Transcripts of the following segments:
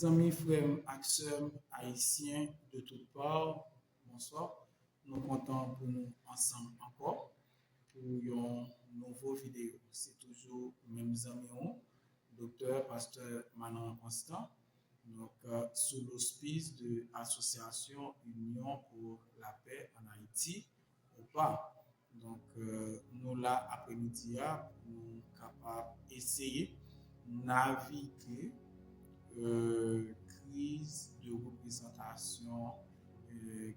Amis, frères, acteurs haïtiens de toutes parts, bonsoir. Nous comptons pour nous ensemble encore pour une nouvelle vidéo. C'est toujours même amis, docteur, pasteur Manon Constant, donc sous l'auspice de l'association Union pour la paix en Haïti, ou pas. Donc, nous là, après-midi, nous capables d'essayer de naviguer crise de représentation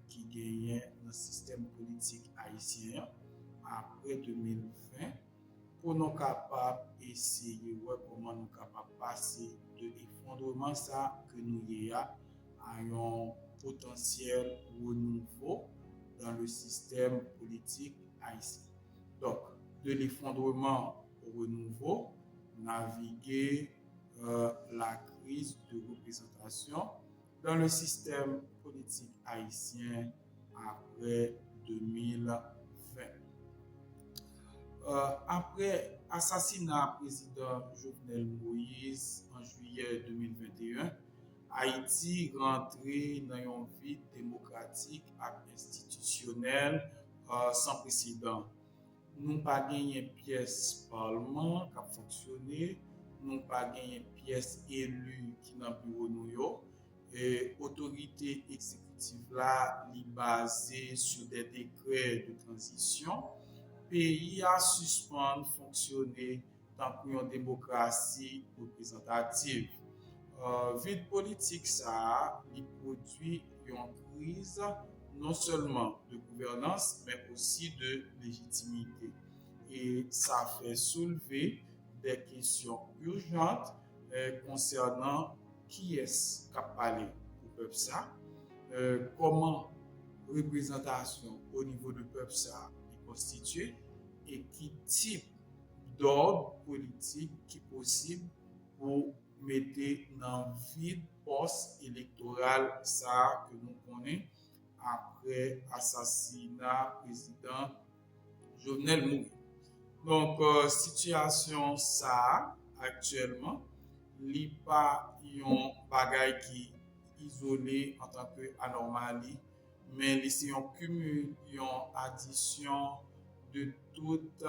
qui gagnait dans le système politique haïtien après 2020 pour nous capables d'essayer ouais, comment nous capables de passer de l'effondrement ça que nous y a à un potentiel renouveau dans le système politique haïtien. Donc, de l'effondrement au renouveau, naviguer la crise de représentation dans le système politique haïtien après 2020. Après assassinat président Jovenel Moïse en juillet 2021, Haïti rentré dans un vide démocratique et institutionnel sans précédent. Nous pas gagné pièce parlement qui a fonctionné, nous pas gagné pièce élue qui dans bureau nous yo et autorité exécutive là li basée sur des décrets de transition. Pays a suspend fonctionner tant pour une démocratie représentative. Vide politique ça, il produit une crise non seulement de gouvernance, mais aussi de légitimité. Et ça fait soulever des questions urgentes concernant qui est-ce qui a parlé au peuple ça, comment représentation au niveau du peuple ça est constituée et qui type d'ordre politique qui est possible pour mettre dans le vide post-électoral ça que nous connaissons après assassinat président Jovenel Moïse. Donc, situation ça actuellement, li pas yon bagay qui isolé en tant que anomalie, mais c'est un cumul, une addition de toute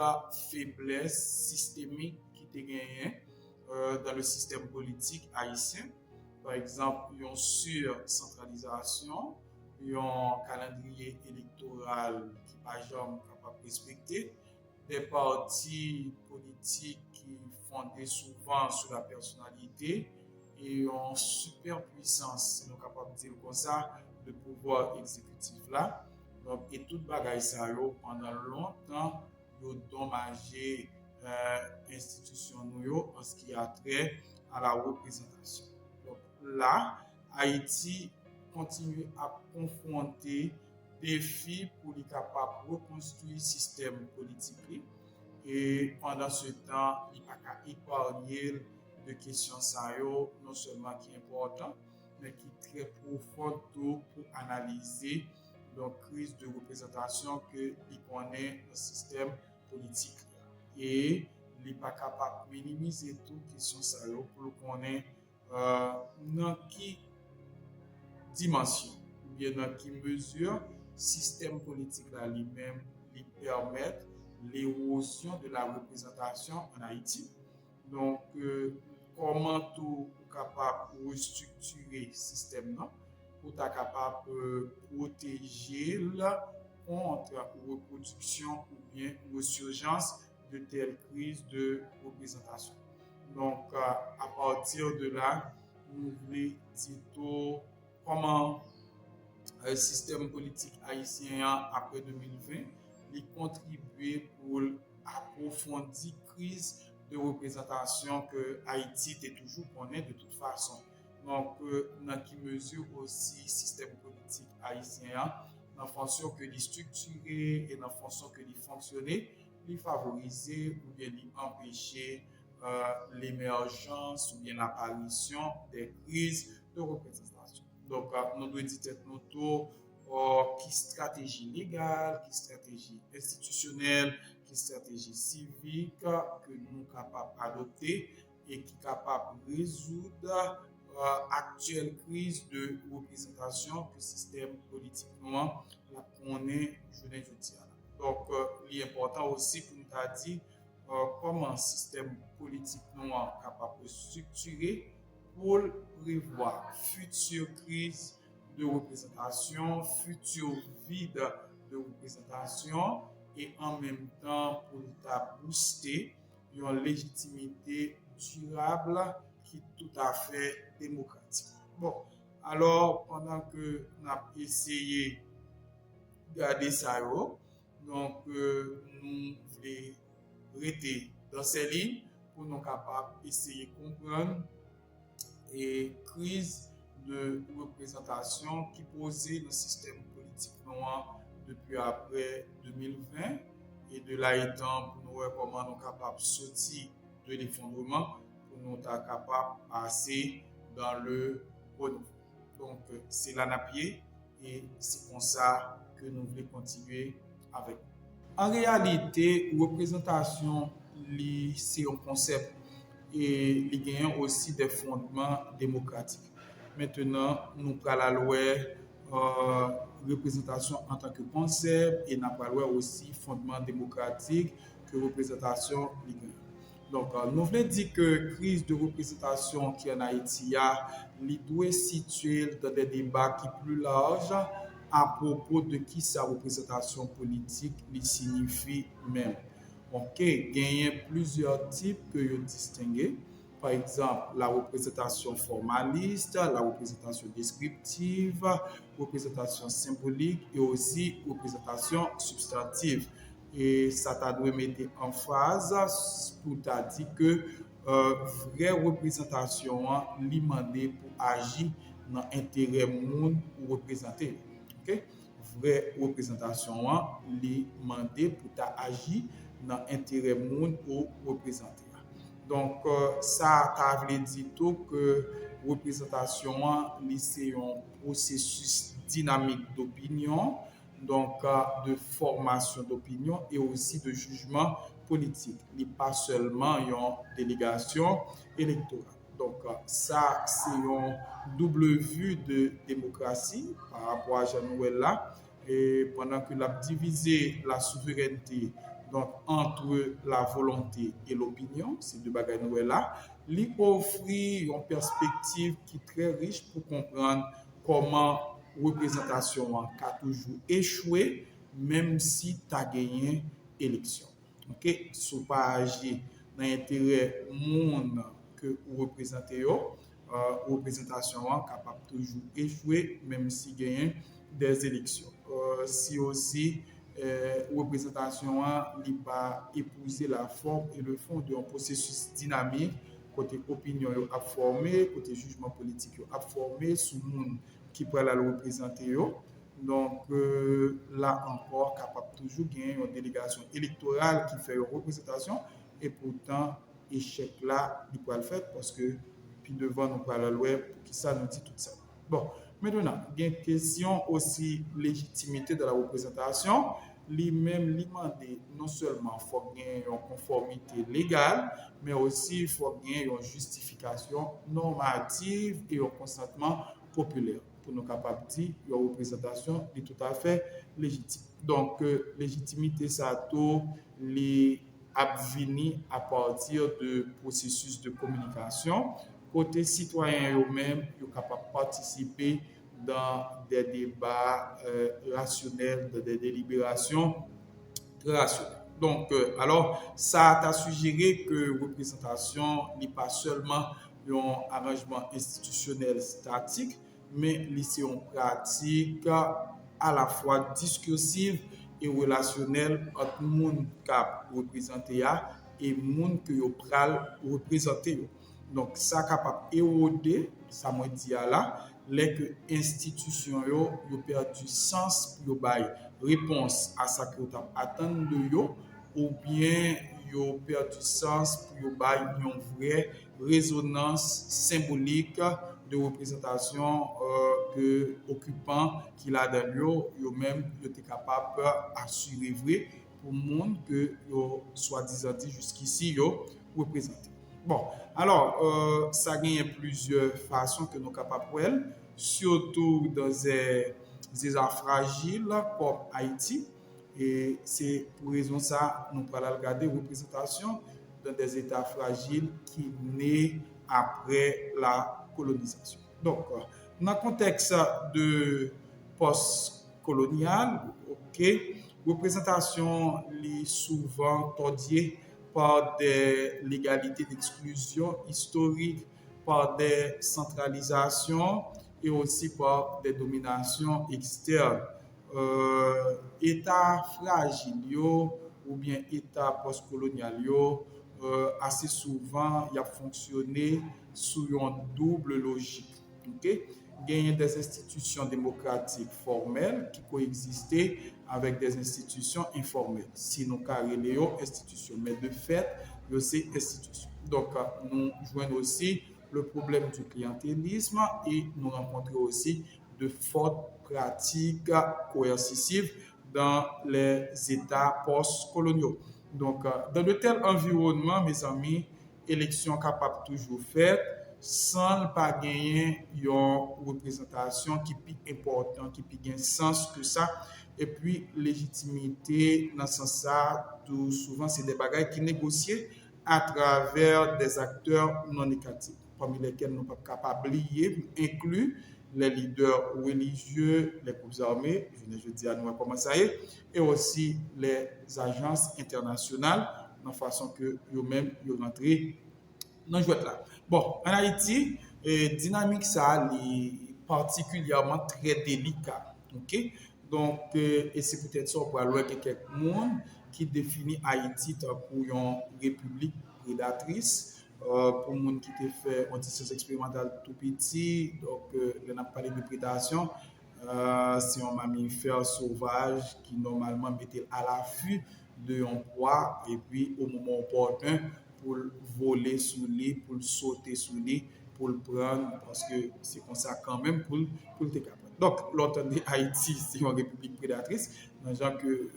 faiblesse systémique qui te gagné dans le système politique haïtien. Par exemple, une surcentralisation, un calendrier électoral qui pas jamais capable de respecter, des partis politiques qui fondés souvent sur la personnalité et en superpuissance, si nous sommes capables de dire comme ça, le pouvoir exécutif là. Donc, et toute bagaille ça pendant longtemps, yo dommagé institution nous en ce qui a trait à la représentation. Donc là, Haïti continue à confronter défis pour être capable de reconstruire le système politique. Et pendant ce temps, il n'y a pas épargner de questions non seulement qui est important, mais qui est très profonde pour analyser la crise de représentation que il connaît le système politique. Et il n'est pas capable de minimiser toutes questions pour connaître dans quelle dimension ou bien dans quelle mesure le système politique là lui-même lui permet l'érosion de la représentation en Haïti. Donc, comment tout capable de restructurer le système là, pour être capable de protéger contre la reproduction ou bien resurgence de telles crises de représentation. Donc, à partir de là, nous voulons dire comment le système politique haïtien après 2020 a contribué pour approfondir la crise de représentation que Haïti était toujours connaît de toute façon. Donc, dans quelle mesure aussi le système politique haïtien, dans la façon que il structuré et dans la façon que il fonctionnait, il favoriser ou bien il empêcher l'émergence ou bien l'apparition des crises de représentation. Donc, nous devons dire nous qui stratégie légale, qui stratégie institutionnelle, qui stratégie civique que nous sommes capables d'adopter et qui sont capables de résoudre actuelle crise de représentation que le système politique noir la connaît journée aujourd'hui. Donc, il est important aussi pour nous dire comment le système politique noir est capable de structurer pour prévoir future crise de représentation, futur vide de représentation et en même temps pour booster une légitimité durable qui est tout à fait démocratique. Bon, alors pendant que nous avons essayé de regarder ça, donc nous voulons rester dans ces lignes pour nous capables d'essayer de comprendre et crise de représentation qui posait le système politique noir depuis après 2020 et de là étant pour nous voir comment nous sommes capables de sortir de l'effondrement pour nous être capables de passer dans le renouveau. Donc c'est la napier et c'est comme ça que nous voulons continuer avec. En réalité, représentation, c'est un concept et il gagne aussi des fondements démocratiques. Maintenant, nous parlons de représentation en tant que concept et nous parlons aussi fondements démocratiques que représentation gagne. Donc, nous voulons dire que la crise de représentation qui en Haïti doit situer dans des débats qui sont plus larges à propos de qui sa représentation politique signifie même. Ok, il y a plusieurs types que vous distinguez. Par exemple, la représentation formaliste, la représentation descriptive, représentation symbolique et aussi représentation substantive. Et ça t'a dû mettre en phase pour t'a dit que vraie représentation demandée pour agir dans l'intérêt monde ou représenter. Okay? Vraie représentation demandée pour agir dans l'intérêt monde ou représenter. Donc, ça veut dire tout que représentation c'est un processus dynamique d'opinion, donc de formation d'opinion et aussi de jugement politique. Il n'est pas seulement une délégation électorale. Donc, ça, c'est une double vue de démocratie par rapport à Jean-Noël là. Et pendant que l'a divisé la souveraineté donc, entre la volonté et l'opinion, ces deux bagages là, lui offre une perspective qui est très riche pour comprendre comment représentation a toujours échoué, même si tu as gagné l'élection. Ok, si pas agir dans l'intérêt monde que vous représentez, représentation capable toujours échouer, même si gagne des élections. Si aussi représentation n'est pas épouser la forme et le fond d'un processus dynamique, côté opinion a formé, côté jugement politique a formé, sous le monde qui peut la représenter. Donc là encore, capable toujours gagner une délégation électorale qui fait une représentation et pourtant, échec là, il peut le faire parce que puis devant nous parle la loi pour qui ça nous dit tout ça. Bon, maintenant, il y a une question aussi légitimité de la représentation. Lui-même, demander non seulement il faut gagner une conformité légale, mais aussi il faut gagner une justification normative et un consentement populaire pour nous capables de dire que la représentation est tout à fait légitime. Donc, légitimité, ça tout les abvenir à partir de processus de communication. Côté citoyen eux-mêmes, ils sont capables de participer dans des débats rationnels, dans des délibérations rationnelles. Donc, alors, ça t'a suggéré que la représentation n'est pas seulement un arrangement institutionnel statique, mais c'est une pratique à la fois discursive et relationnelle entre le monde qui représente et le monde qui est représenté. Donc, ça est capable d'éroder, ça m'a dit là, les que institutions ont perdu sens pour bailler réponse à ça que vous attendez de eux, ou bien ont perdu sens pour bailler une vraie résonance symbolique de représentation que occupant qu'il a dans eux, même été capable d'assurer vrai pour le monde que soi-disant jusqu'ici représenté. Bon, alors, ça gagne plusieurs façons que nous sommes capables de faire, surtout dans des États fragiles comme Haïti. Et c'est pour raison ça, nous allons regarder représentation dans des États fragiles qui naissent après la colonisation. Donc, dans le contexte de post-colonial, ok, représentation est souvent tordée par des légalités d'exclusion historiques, par des centralisations et aussi par des dominations externes. État fragile ou bien État postcolonial, assez souvent, il a fonctionné sous une double logique. Okay? Gagner des institutions démocratiques formelles qui coexistaient avec des institutions informelles. Sinon, carré les institutions, mais de fait, c'est institutions. Donc, nous jouons aussi le problème du clientélisme et nous rencontrons aussi de fortes pratiques coercitives dans les États post-coloniaux. Donc, dans de tels environnements, mes amis, élection capable toujours faite sans pas gagner une représentation qui est importante, qui a un sens que ça. Et puis, légitimité, dans ce sens, ça, tout souvent, c'est des bagages qui négocient à travers des acteurs non étatiques, parmi lesquels nous ne sommes pas capables d'oublier, inclus les leaders religieux, les groupes armés, je dis à nous comment ça est, et aussi les agences internationales, de façon que eux-mêmes, ils rentrent dans le jouet là. Bon, en Haïti, dynamique ça est particulièrement très délicat. OK? Donc, et c'est peut-être ça pour aller avec quelques monde qui définit Haïti pour une république prédatrice. Pour les gens qui ont fait une science expérimentale tout petit, donc on a parlé de prédation, c'est un mammifère sauvage qui normalement mettait à l'affût de un proie et puis au moment opportun pour voler sous lui, pour sauter sous lui, pour le prendre parce que c'est comme ça quand même pour le capable. Donc, l'autre Haïti, c'est une république prédatrice. Dans gens que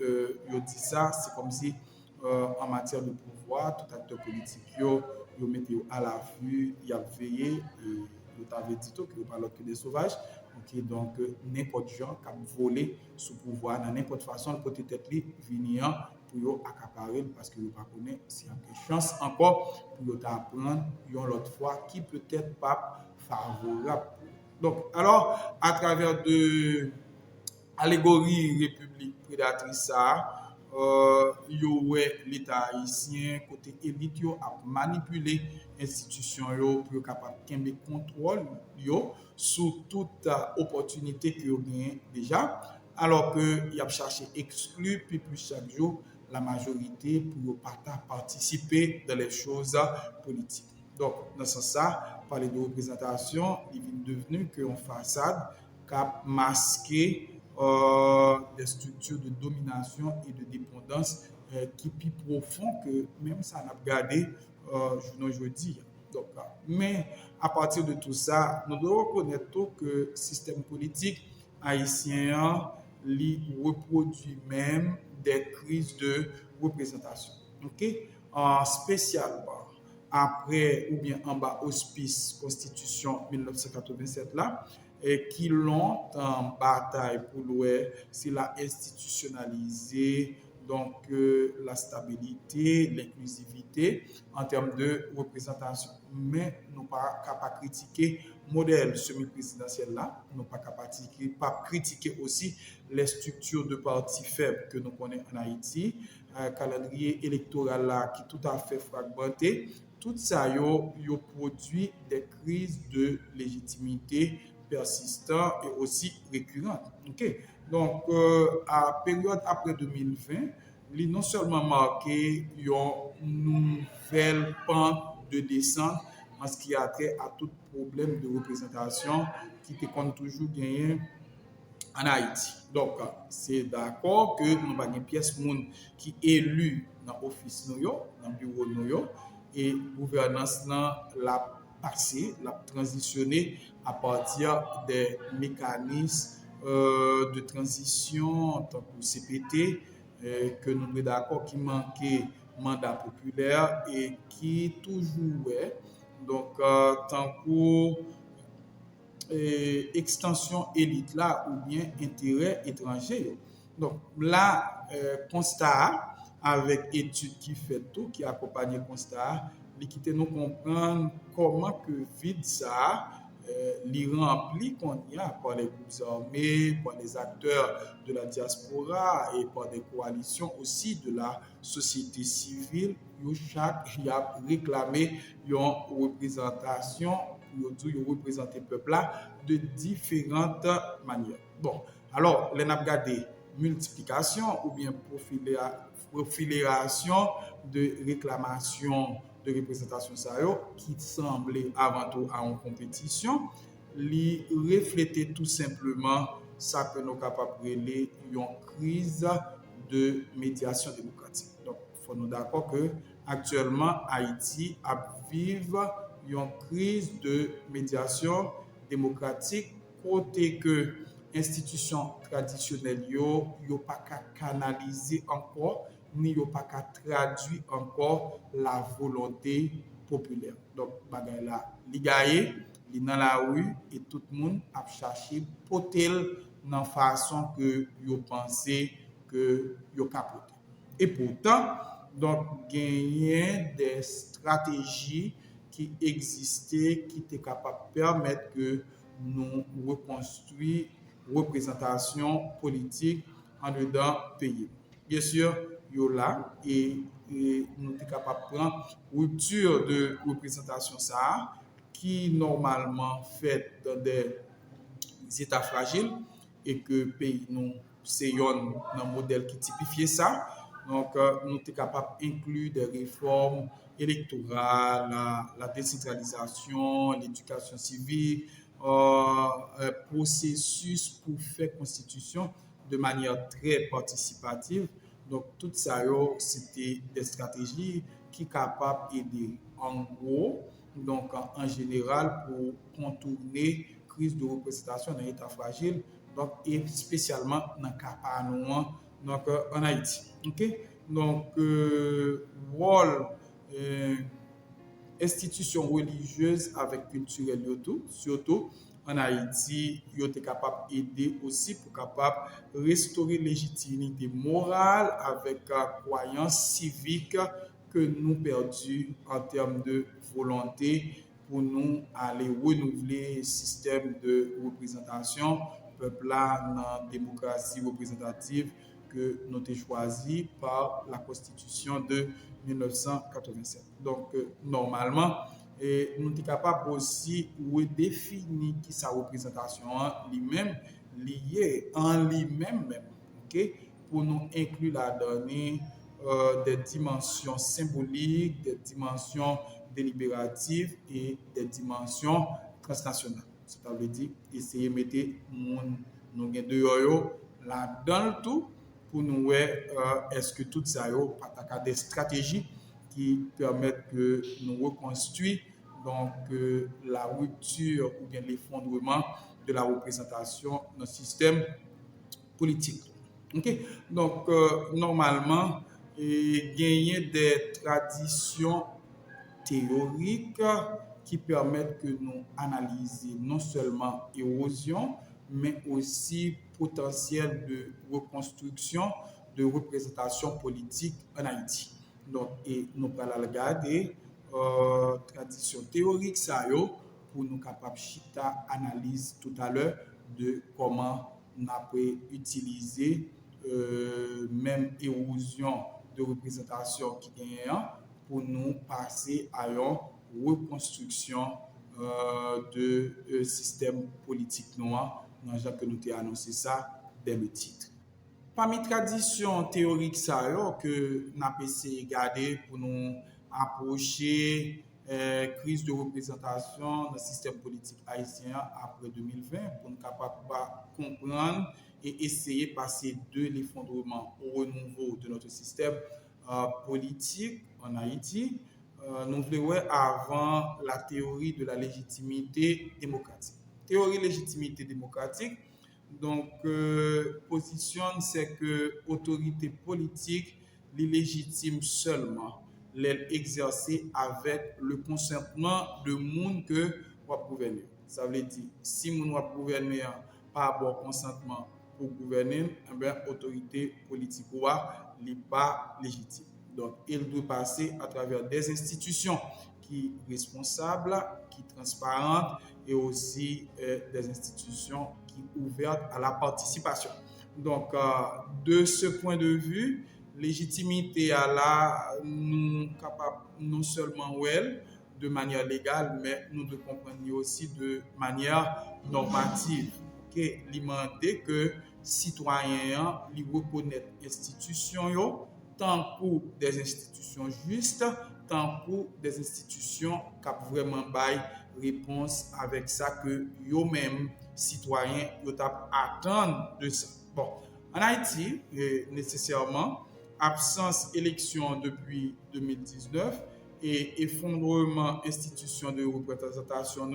dit ça, c'est comme si en matière de pouvoir, tout acteur politique, ils mettent à l'affût, ils ont veillé, et ils avaient dit que vous parlez que des sauvages. Okay, donc, n'importe gens qui a volé sous pouvoir, dans n'importe façon, le côté tête venir pour accaparer parce que vous ne connaissez pas s'il y a une chance encore pour apprendre une autre fois qui peut-être pas favorable. Donc, alors, à travers de allégorie république prédatrice, l'État haïtien, côté élite, a manipulé l'institution pour être capable de contrôle sur toute opportunité qu'il y a déjà, alors qu'il a cherché à exclure, puis plus chaque jour, la majorité pour participer dans les choses politiques. Donc, dans ce sens, parler de représentation, il est devenu qu'une façade qui a masqué des structures de domination et de dépendance qui sont plus profondes que même ça n'a pas gardé aujourd'hui. Donc, mais à partir de tout ça, nous devons reconnaître que le système politique haïtien reproduit même des crises de représentation. Okay? Spécialement après ou bien en bas auspice Constitution 1987 là, et qui l'ont en bataille pour louer, c'est la institutionnaliser donc la stabilité, l'inclusivité en termes de représentation. Mais nous pas capable critiquer le modèle semi-présidentiel là, nous pas capable critiquer aussi les structures de partis faibles que nous connaissons en Haïti, calendrier électoral là qui est tout à fait fragmenté. Tout ça yo produit des crises de légitimité persistant et aussi récurrente. Okay? Donc, à période après 2020, il non seulement marqué une nouvelle pente de descente en ce qui a trait à tout problème de représentation qui peut toujours gagner en Haïti. Donc, c'est d'accord que nous avons une pièce monde qui est élue dans l'office, dans le bureau, et la gouvernance l'a passé, l'a transitionné à partir des mécanismes de transition en tant que CPT que nous sommes d'accord qui manquait mandat populaire et qui toujours est donc tant que extension élite là ou bien intérêt étranger. Donc là, constat avec étude qui fait tout, qui accompagne constat, qui nous comprendre comment que vide ça les rempli qu'on y a par les groupes armés, par les acteurs de la diaspora et par des coalitions aussi de la société civile. Chaque y a réclamé une représentation pour représenter le peuple là de différentes manières. Bon, alors, les n'a regardé multiplication ou bien profilération de réclamation de représentation qui semblait avant tout à une compétition, li reflétait tout simplement ça que nous sommes capables de une crise de médiation démocratique. Donc, il faut nous d'accord que actuellement Haïti vive une crise de médiation démocratique côté que institutions traditionnelles yo pas canaliser encore ni yo pas traduire encore la volonté populaire. Donc bagay la li gaye, li dans la rue et tout le monde a cherché potel dans façon que yo pensé que yo capoté. Et pourtant donc gagner des stratégies qui existaient, qui étaient capables de permettre que nous reconstruisons représentation politique en dedans pays. Bien sûr, il y a là et nous sommes capables de prendre rupture de représentation ça qui normalement fait dans des états fragiles et que pays nous c'est un modèle qui typifie ça. Donc, nous sommes capables d'inclure des réformes électorales, la décentralisation, l'éducation civique, processus pour faire constitution de manière très participative. Donc, tout ça, c'était des stratégies qui sont capables d'aider en gros, donc en général, pour contourner crise de représentation dans l'état fragile, donc, et spécialement dans le cas donc, en Haïti. Okay? Donc, rôle institutions religieuses avec culturelles surtout en Haïti, ils étaient capables d'aider aussi pour capable restaurer légitimité morale avec la croyance civique que nous perdus en termes de volonté pour nous aller renouveler le système de représentation peuple là dans la démocratie représentative que nous avons choisi par la Constitution de 1987. Donc, normalement, nous sommes capables aussi de définir qui sa représentation lui-même, liée en lui-même, okay? Pour nous inclure la donnée des dimensions symboliques, des dimensions délibératives et des dimensions transnationales. Ça veut dire essayer de mettre nous dehors là dans le tout pour nous voir est-ce que tout ça a des stratégies qui permettent que nous reconstruisons donc la rupture ou bien l'effondrement de la représentation dans le système politique. Okay? Donc normalement gagner des traditions théoriques qui permettent que nous analysions non seulement érosion, mais aussi potentiel de reconstruction de représentation politique en Haïti. Donc, et nous allons regarder tradition théorique ça pour nous capables chita analyse tout à l'heure de comment on peut utiliser même érosion de représentation qui gagne pour nous passer à une reconstruction de système politique noir dans le que nous avons annoncé ça dès le titre. Parmi traditions théoriques que nous avons essayé de garder pour nous approcher crise de représentation dans le système politique haïtien après 2020 pour nous capables de comprendre et essayer de passer de l'effondrement au renouveau de notre système politique en Haïti. Nous voulons avant la théorie de la légitimité démocratique. Théorie de légitimité démocratique, donc, positionne, c'est que autorité politique, l'illégitime seulement l'exercer avec le consentement de monde que vous gouverner. Ça veut dire, si vous gouverner par bon consentement pour gouverner, eh bien, l'autorité politique n'est pas légitime. Donc, il doit passer à travers des institutions qui sont responsables, qui sont transparentes et aussi des institutions qui sont ouvertes à la participation. Donc, de ce point de vue, légitimité à la nous capable non seulement de manière légale, mais nous devons comprendre aussi de manière normative. Okay? Demander que citoyens reconnaissent institutions tant que des institutions justes, tant que des institutions qui ont vraiment bail réponse avec ça que eux-mêmes citoyens attendent de ça. Bon, en Haïti, nécessairement, absence élection depuis 2019 et effondrement institution de représentation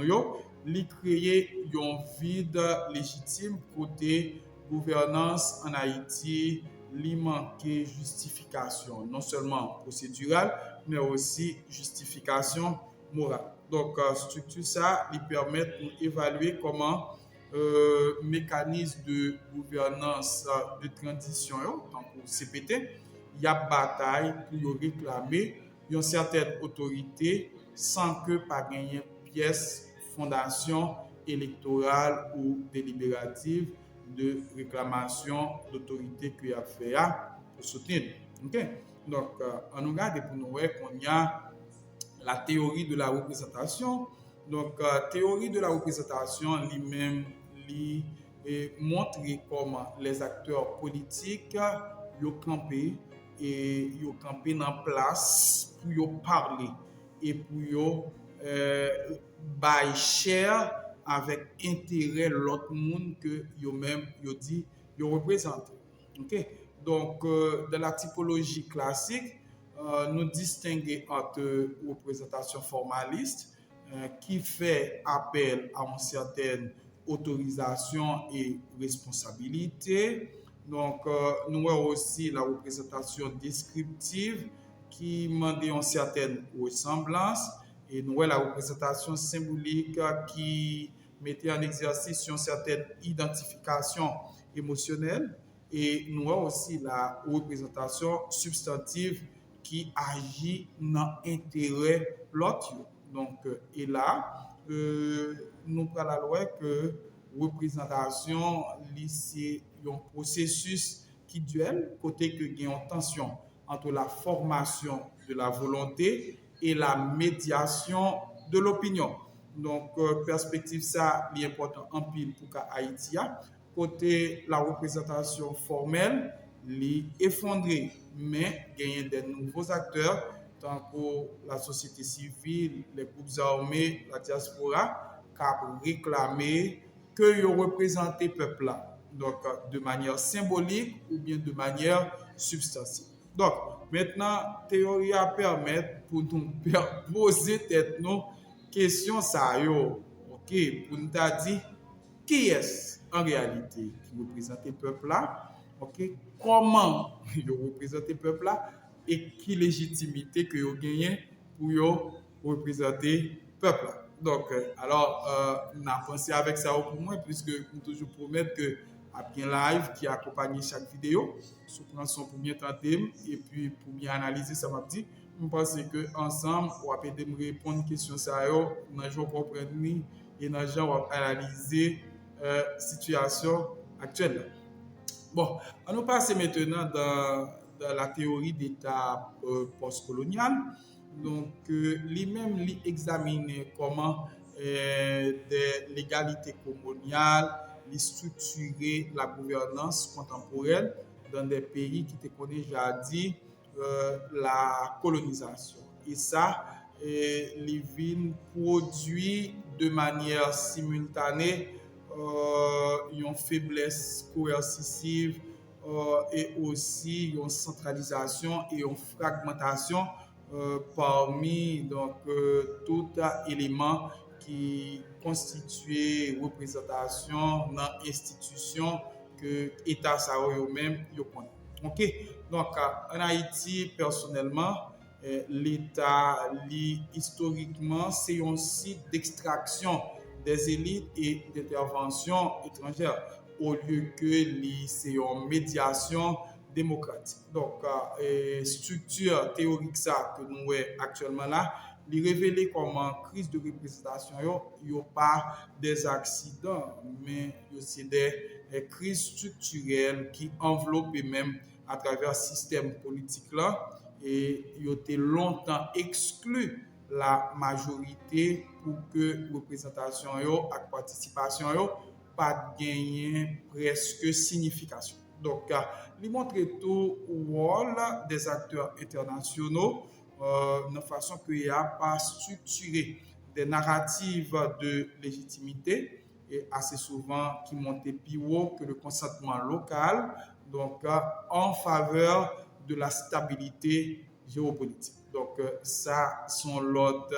li créé un vide légitime côté gouvernance en Haïti, li manquait justification non seulement procédurale mais aussi justification morale. Donc structure ça lui permet d'évaluer comment mécanisme de gouvernance de transition tant que CPT, il y a bataille pour réclamer une certaine autorité sans que pas gagner pièce fondation électorale ou délibérative de réclamation d'autorité qu'il a fait pour soutenir. Okay? Donc, on regarde pour nous qu'on y a la théorie de la représentation. Donc, théorie de la représentation lui-même montre comment les acteurs politiques ont campé et ont campé dans place pour parler et pour bailler cher avec intérêt l'autre monde que eux-mêmes dit ils représentent. Okay? Donc, dans la typologie classique, nous distinguons entre représentation formaliste qui fait appel à une certaine autorisation et responsabilité. Donc, nous avons aussi la représentation descriptive qui demande une certaine ressemblance et nous avons la représentation symbolique qui mettait en exercice une certaine identification émotionnelle et nous avons aussi la représentation substantive qui agit dans l'intérêt de l'autre. Donc, et là, nous prenons la loi que représentation, c'est un processus qui duel, côté que il y a une tension entre la formation de la volonté et la médiation de l'opinion. Donc, perspective ça, est important en pile pour Haïti. Côté la représentation formelle, li effondré, mais gagner des nouveaux acteurs, tant que la société civile, les groupes armés, la diaspora, qui a réclamé que ils représentent le peuple là, donc de manière symbolique ou bien de manière substantielle. Donc, maintenant, théorie à permettre pour nous poser tête nos questions ça yo, ok, pour nous dire qui est en réalité qui représente le peuple là. Okay? Comment ils représentent le peuple là et qui légitimité que ils gagnent pour représenter le peuple là. Donc, alors, on a pensé avec ça pour moi, puisque nous toujours promettre que après un live qui accompagne chaque vidéo, je prends son pour bien tenter et puis pour bien analyser ça m'a dit. Je pense que ensemble, on va peut-être me répondre aux questions ça yo, on a comprendre et on va analyser la situation actuelle. Bon, on nous passe maintenant dans la théorie d'État postcolonial. Donc, lui-même, lui examiner comment des légalités coloniales, lui structurer la gouvernance contemporaine dans des pays qui te connaissent déjà dit la colonisation. Et ça, les vignes produit de manière simultanée une faiblesse coercitive et aussi une centralisation et une fragmentation parmi donc tout élément qui constitue représentation dans l'institution que l'État ça eux-mêmes connaît. OK? Donc, en Haïti, personnellement, l'État, historiquement, c'est un site d'extraction des élites et d'intervention étrangère au lieu que c'est une médiation démocratique. Donc, structure théorique ça que nous avons actuellement là, il révélait comment crise de représentation, il n'y a pas des accidents, mais c'est des crises structurelles qui enveloppent même à travers le système politique là et il a été longtemps exclu la majorité pour que représentation et participation yo pas gagner presque signification. Donc, il montre tout le rôle des acteurs internationaux de façon qu'il n'y a pas structuré des narratives de légitimité et assez souvent qui montent plus haut que le consentement local, donc en faveur de la stabilité géopolitique. Donc ça, sont l'autre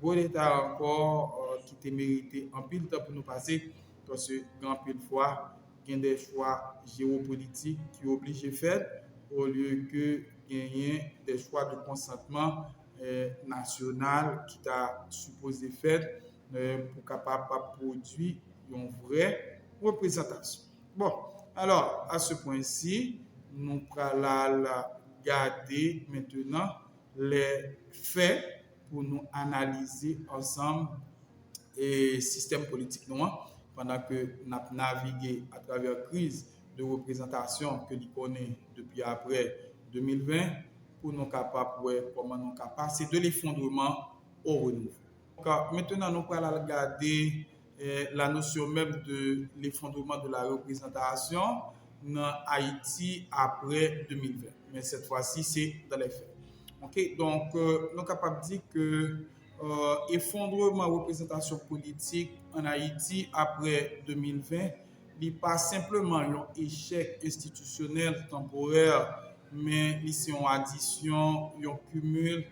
bon état encore qui te mérité en pile temps pour nous passer parce que grand pile fois, il y a des choix géopolitiques qui obligent faire au lieu que gagner des choix de consentement national qui t'a supposé faire pour capable produire une vraie représentation. Bon, alors à ce point-ci, nous allons garder maintenant les faits pour nous analyser ensemble et système politique noir pendant que nous avons navigué à travers la crise de représentation que nous connaissons depuis après 2020 pour nous capables de comment nous capables c'est de l'effondrement au renouveau. Donc, maintenant nous allons regarder la notion même de l'effondrement de la représentation dans Haïti après 2020. Mais cette fois-ci, c'est dans les faits. OK? Donc, nous sommes capables de dire que effondrement représentation politique en Haïti après 2020 n'est pas simplement un échec institutionnel temporaire, mais c'est une addition, un cumul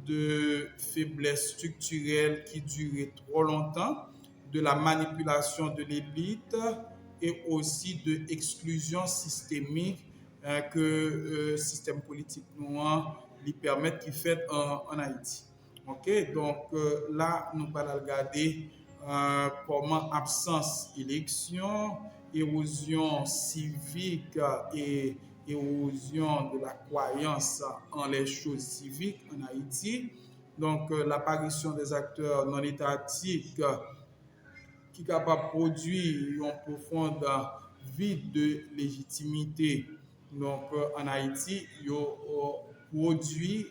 de faiblesses structurelles qui durait trop longtemps, de la manipulation de l'élite et aussi de l'exclusion systémique que le système politique noir lui permet de faire en Haïti. OK, donc là, nous allons regarder comment absence élection, érosion civique et érosion de la croyance en les choses civiques en Haïti. Donc, l'apparition des acteurs non étatiques qui est capable de produire un profond vide de légitimité. Donc, en Haïti, il produit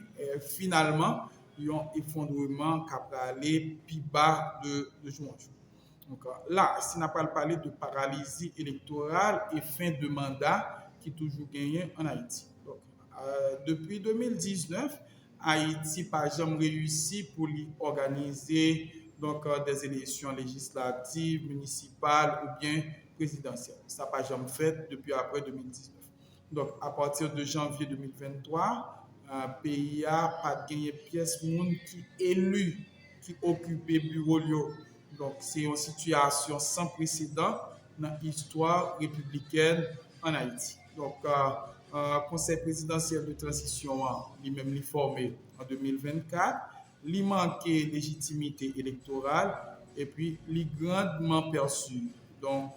finalement un effondrement qui va aller plus bas de jour en jour. Donc là, si on n'a pas parlé de paralysie électorale et fin de mandat qui est toujours gagné en Haïti. Donc, depuis 2019, Haïti n'a jamais réussi pour organiser donc, des élections législatives, municipales ou bien présidentielles. Ça n'a pas jamais fait depuis après 2019. Donc, à partir de janvier 2023, le pays n'a pas gagné pièce monde qui élu, qui occupe le bureau. Donc, c'est une situation sans précédent dans l'histoire républicaine en Haïti. Donc, Conseil présidentiel de transition, lui-même formé en 2024, il manquait légitimité électorale et puis il est grandement perçu. Donc,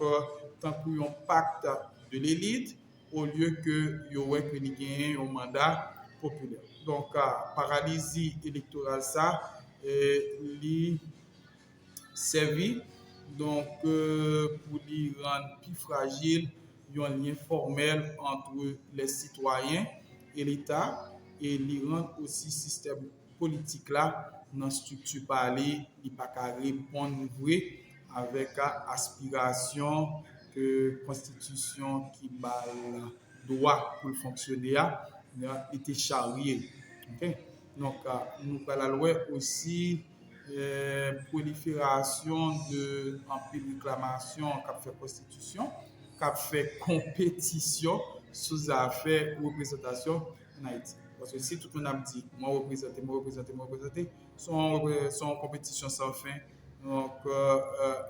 tant qu'il y a un pacte de l'élite, au lieu que il y ait un mandat populaire. Donc, paralysie électorale, ça, il servi donc pour lui rendre plus fragile un lien formel entre les citoyens et l'État et lui rendre aussi système politique là dans structure parler il pas répondre vrai avec aspiration que constitution qui balle droit pour fonctionner a été charrié. Okay? Donc nous allons aussi prolifération de réclamation qu'a fait constitution, qu'a fait compétition sous affaires représentation en Haïti. Parce que si tout le monde a dit, moi représenter, son compétition sans fin, donc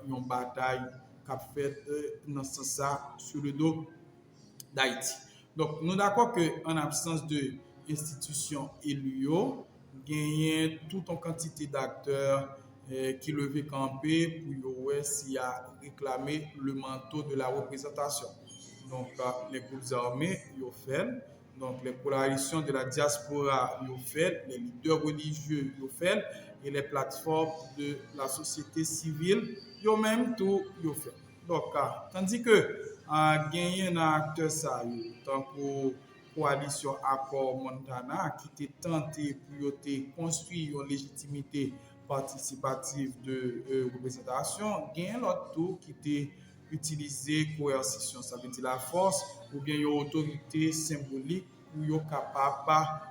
une bataille qu'a fait dans ce sens sur le dos d'Haïti. Donc, nous d'accord qu'en absence de institutions élues, il y a toute une quantité d'acteurs qui levaient campé pour ouais, s'y a réclamé le manteau de la représentation. Donc, les groupes armés, ils ont fait. Donc, les coalitions de la diaspora, ils ont fait. Les leaders religieux, ils ont fait. Et les plateformes de la société civile, ils ont même tout, ils ont fait. Donc, tandis que gagné un acteur ça, tant que coalition Accord Montana qui était tenté pour construire une légitimité participative de représentation, gagne l'autre tour qui était utilisé coercition, ça veut dire la force ou bien une autorité symbolique pour être capable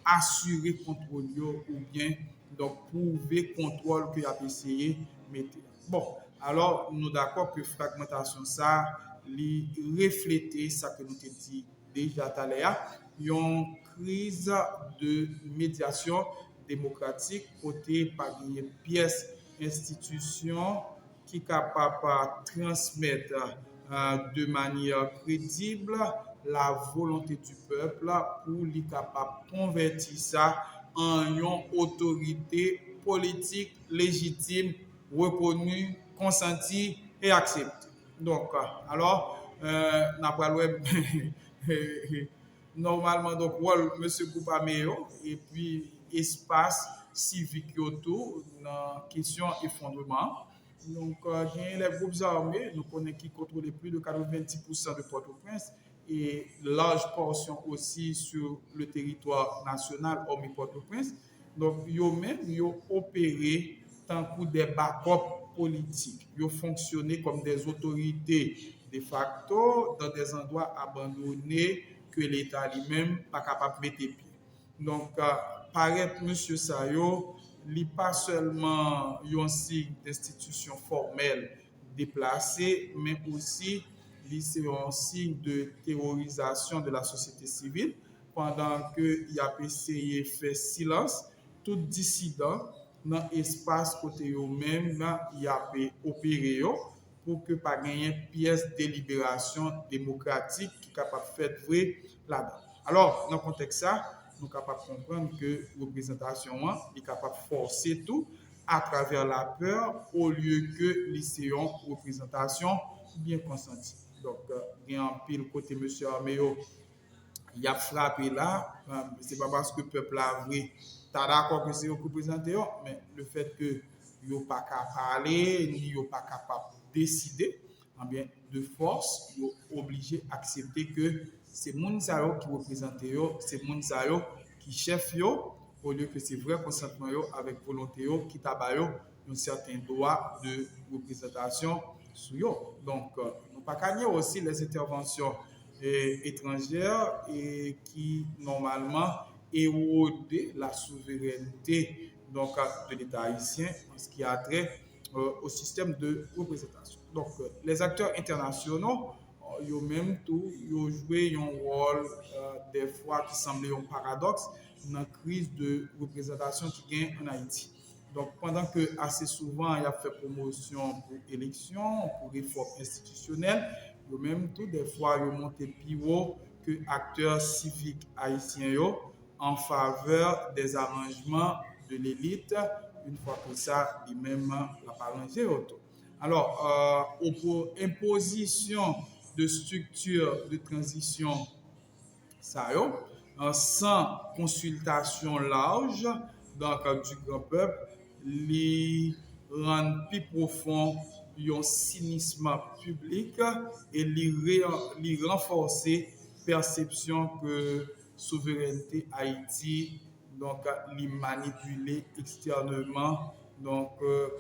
assurer contrôle ou bien donc prouver contrôle que a essayé mettre. Bon, alors nous d'accord que fragmentation ça li refléter ça que nous te dit déjà tout à l'heure, une crise de médiation démocratique côté par une pièce institution qui est capable de transmettre de manière crédible la volonté du peuple pour lui capable de convertir ça en une autorité politique légitime, reconnue, consentie et acceptée. Donc, alors, n'a pas normalement, donc, rôle M. Goupameo et puis espace civique autour dans question effondrement. Donc, les groupes armés, nous connaissons qui contrôlent plus de 90% de Port-au-Prince et large portion aussi sur le territoire national, hormis Port-au-Prince. Donc, ils ont même opéré tant que des backups politiques. Ils ont fonctionné comme des autorités de facto dans des endroits abandonnés que l'État lui-même n'est pas capable de mettre pied. Donc, paraître M. Sayo, n'est pas seulement un signe d'institution formelle déplacée, mais aussi c'est un signe de terrorisation de la société civile pendant qu'il a essayé de faire silence tout dissident dans l'espace côté eux-mêmes, il a opéré pour que pas gagner pièce de délibération démocratique qui est capable de faire vrai là-dedans. Alors, dans le contexte ça, nous sommes capables de comprendre que la représentation est capable de forcer tout à travers la peur au lieu que l'essayons représentation bien consentie. Donc, il y a un pile côté M. Arméo, il a frappé là, c'est pas parce que le peuple a vrai, t'as d'accord que c'est eux qui représentent, mais le fait que ils pas capable parler, ni ils pas capable de décider, eh bien, de force, ils sont obligés d'accepter que c'est Mounsayo qui représente, c'est Mounsayo qui chef au lieu que c'est vrai consentement avec volonté qui tabayo un certain droit de représentation sur eux. Donc, nous pas gagner aussi les interventions étrangères et qui normalement érodent la souveraineté donc, de l'État haïtien en ce qui a trait au système de représentation. Donc, les acteurs internationaux, ils ont même tout, ils ont joué un rôle des fois qui semblait un paradoxe dans la crise de représentation qui gagne en Haïti. Donc, pendant que assez souvent, il a fait promotion pour élection, pour réforme institutionnelle, yo même tout des fois yo monté plus haut que acteurs civiques haïtiens en faveur des arrangements de l'élite une fois que ça lui-même la arrangé auto. Alors pour imposition de structures de transition ça sans consultation large dans le cadre du grand peuple, les rend plus profond un cynisme public et les renforcer perception que souveraineté Haïti donc les manipuler externement donc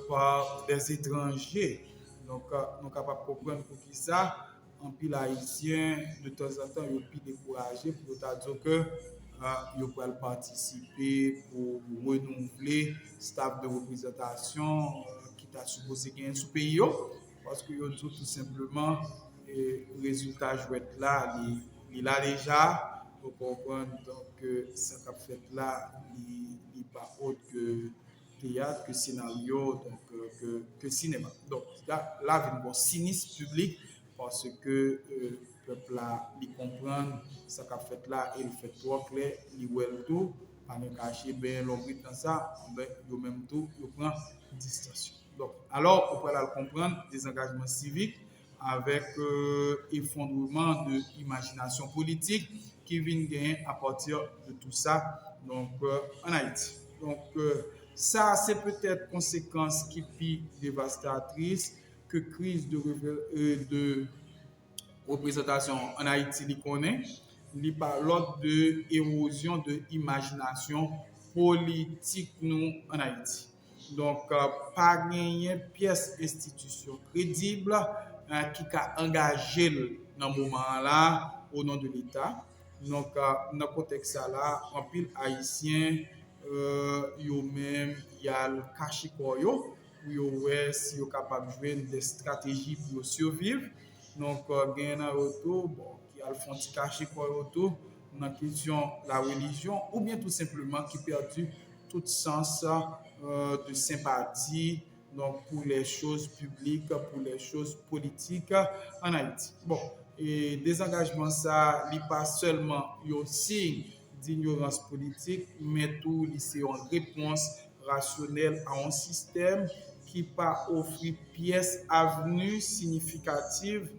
par des étrangers. Donc nous sommes capables de comprendre pour qui ça en pile haïtien de temps en temps ils sont découragés pour dire que ils peuvent participer pour renouveler le staff de représentation qui t'a supposé gagner sous pays parce que ils tout simplement le résultat jouet là il a déjà pour comprendre donc ça qu'a fait là il pas autre que théâtre que scénario donc que cinéma donc là il y a un cynisme public parce que peuple là, il comprend ce qu'a fait là et il fait trop clair, il voit tout, pas de cacher, ben l'homme dans ça, ben yo même tout, il prend distance. Donc, alors, on peut la comprendre des engagements civiques avec effondrement de l'imagination politique qui vient gagner à partir de tout ça donc, en Haïti. Donc, ça, c'est peut-être conséquence qui est dévastatrice que crise de représentation en Haïti li connaît, li par l'ordre de érosion de imagination politique nous en Haïti. Donc, pas gagner pièce institution crédible qui a engagé dans ce moment-là au nom de l'État. Donc, dans le contexte là, en pile haïtien, yo même, il y a le caché pour yo, yo ouais, si yo capable de jouer des stratégies pour survivre. Donc, il y a un retour, bon, qui a le fond de caché pour retour dans la question de la religion, ou bien tout simplement qui perdu tout sens de sympathie donc pour les choses publiques, pour les choses politiques en Haïti. Bon, et désengagement, ça n'est pas seulement un signe d'ignorance politique, mais tout c'est une réponse rationnelle à un système qui pas offrir pièces avenues significatives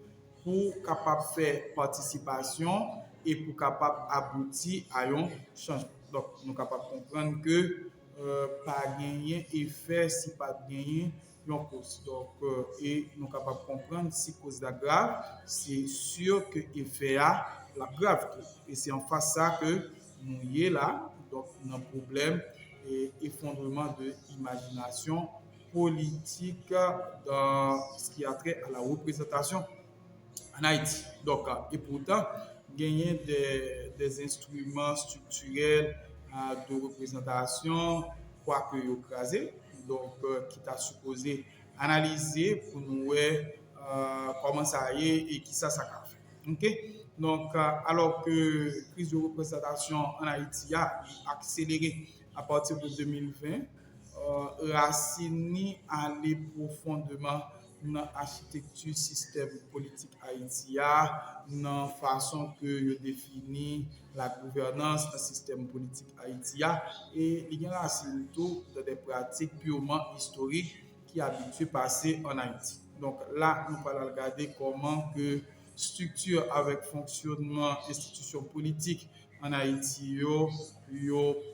pour capable faire participation et pour capable aboutir à un changement. Donc, nous sommes capables de comprendre que pas gagner effet si pas gagner une cause. Donc, et nous sommes capables de comprendre si cause est grave, c'est sûr que effet a la grave. Et c'est en face ça que nous y est là. Donc, un problème et effondrement de l'imagination politique dans ce qui a trait à la représentation en Haïti. Donc, et pourtant, gagner des instruments structurels de représentation, quoique écrasé, donc qui t'a supposé analyser pour nous comment ça y est et qui ça a fait. OK? Donc, alors que la crise de représentation en Haïti a accéléré à partir de 2020, Racine aller profondément dans l'architecture système politique haïtien, dans la façon que je définit la gouvernance du système politique haïtien et il y a racine tout dans des pratiques purement historiques qui habituent passer en Haïti. Donc là, nous allons regarder comment que structure avec fonctionnement institution politique en Haïti yo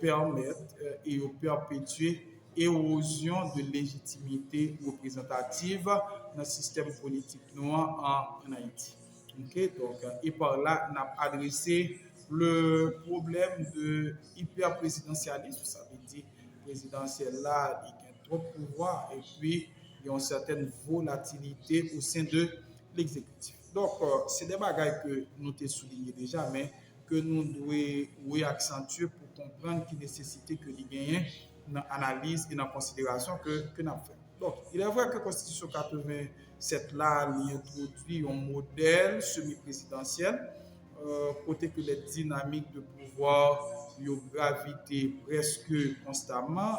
permettent et yo perpétuer érosion de légitimité représentative dans le système politique noir en Haïti. Okay? Donc, et par là, on a adressé le problème de hyper-présidentialisme, ça veut dire présidentiel là, il y a trop de pouvoir et puis il y a une certaine volatilité au sein de l'exécutif. Donc, c'est des bagages que nous t'ai souligné déjà, mais que nous devons accentuer pour comprendre qu'il nécessité que les gagnants dans l'analyse et dans la considération que nous avons fait. Donc, il est vrai que la Constitution 87 là, il introduit un modèle semi-présidentiel, côté que les dynamiques de pouvoir ont gravité presque constamment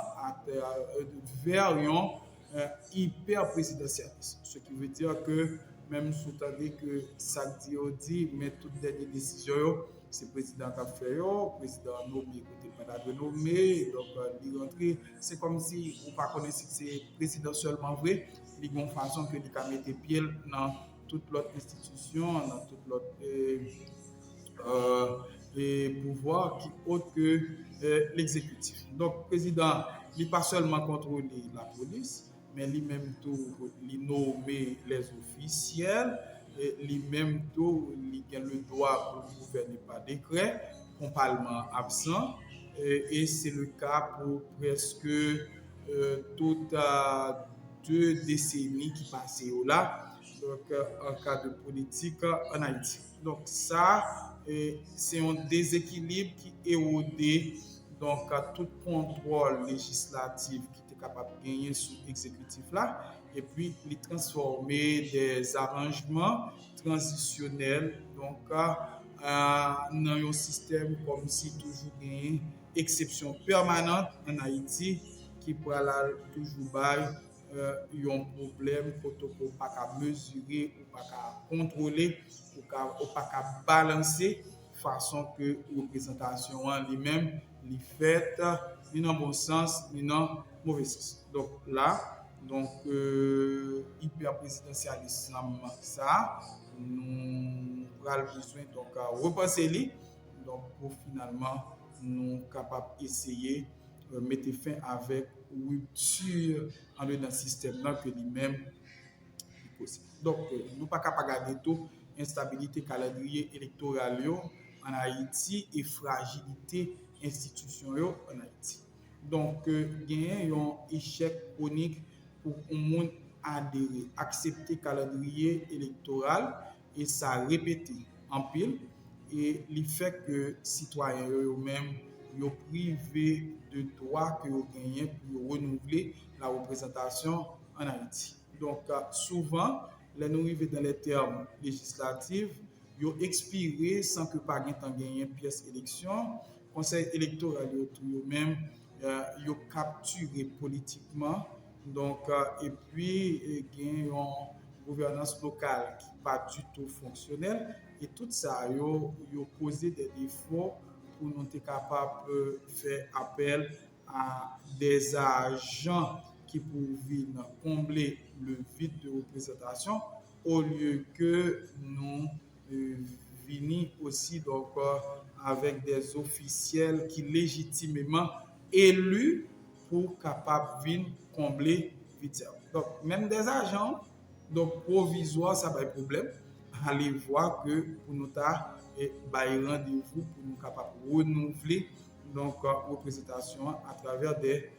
vers un hyper-présidentialisme. Ce qui veut dire que même si vous avez que ça dit, mais toutes les décisions, c'est le président qui a fait, le président nommé, côté pas de nommé, donc il rentre. C'est comme si on ne connaissait si c'est président seulement vrai, il y a une façon que il a mis pied dans toute l'autre institution, dans toute l'autre pouvoir qui autre que l'exécutif. Donc, le président n'est pas seulement contrôler la police, mais lui-même tout, il nommer les officiels, lui-même tout, il a le droit pour gouverner par décret, un parlement absent, et c'est le cas pour presque toutes 2 décennies qui passaient là, donc en cas de politique en Haïti. Donc ça, c'est un déséquilibre qui érodait donc à tout contrôle législatif qui était capable de gagner sur l'exécutif là et puis les transformer des arrangements transitionnels donc dans un système comme si toujours une exception permanente en Haïti qui pourra toujours bailler yon problem koto ko pa ka mesurer ou pa ka kontroler ou pa ka balancer façon que représentation lui-même li fait ni dans bon sens ni dans mauvais sens. Donc là, donc hyper présidentialisme ça nous avons besoin donc repenser lui donc pour finalement nous capables essayer mettre fin avec rupture en dans le système là que lui-même possible. Donc nous pas capable garder tout instabilité calendrier électoral en Haïti et fragilité institution en Haïti. Donc il y a un échec chronique pour un monde adhérer, accepter calendrier électoral et ça répéter en pile et le fait que citoyens eux-mêmes sont privés de droits que ont gagné pour renouveler la représentation en Haïti. Donc souvent, les nous arrivons dans les termes législatifs, ils ont expiré sans que pas gagné pièce élection. Conseil électoral eux-mêmes ils ont capturé politiquement. Donc et puis il y a une gouvernance locale qui n'est pas du tout fonctionnelle et tout ça ils ont causé des défauts pour nous être capables de faire appel à des agents qui pouvaient combler le vide de représentation au lieu que nous venir aussi donc avec des officiels qui légitimement élus pour capable venir combler vide. Donc même des agents donc provisoires ça pas de problème. Allez voir que pour nous rendez-vous pour nous capable renouveler donc représentation à travers des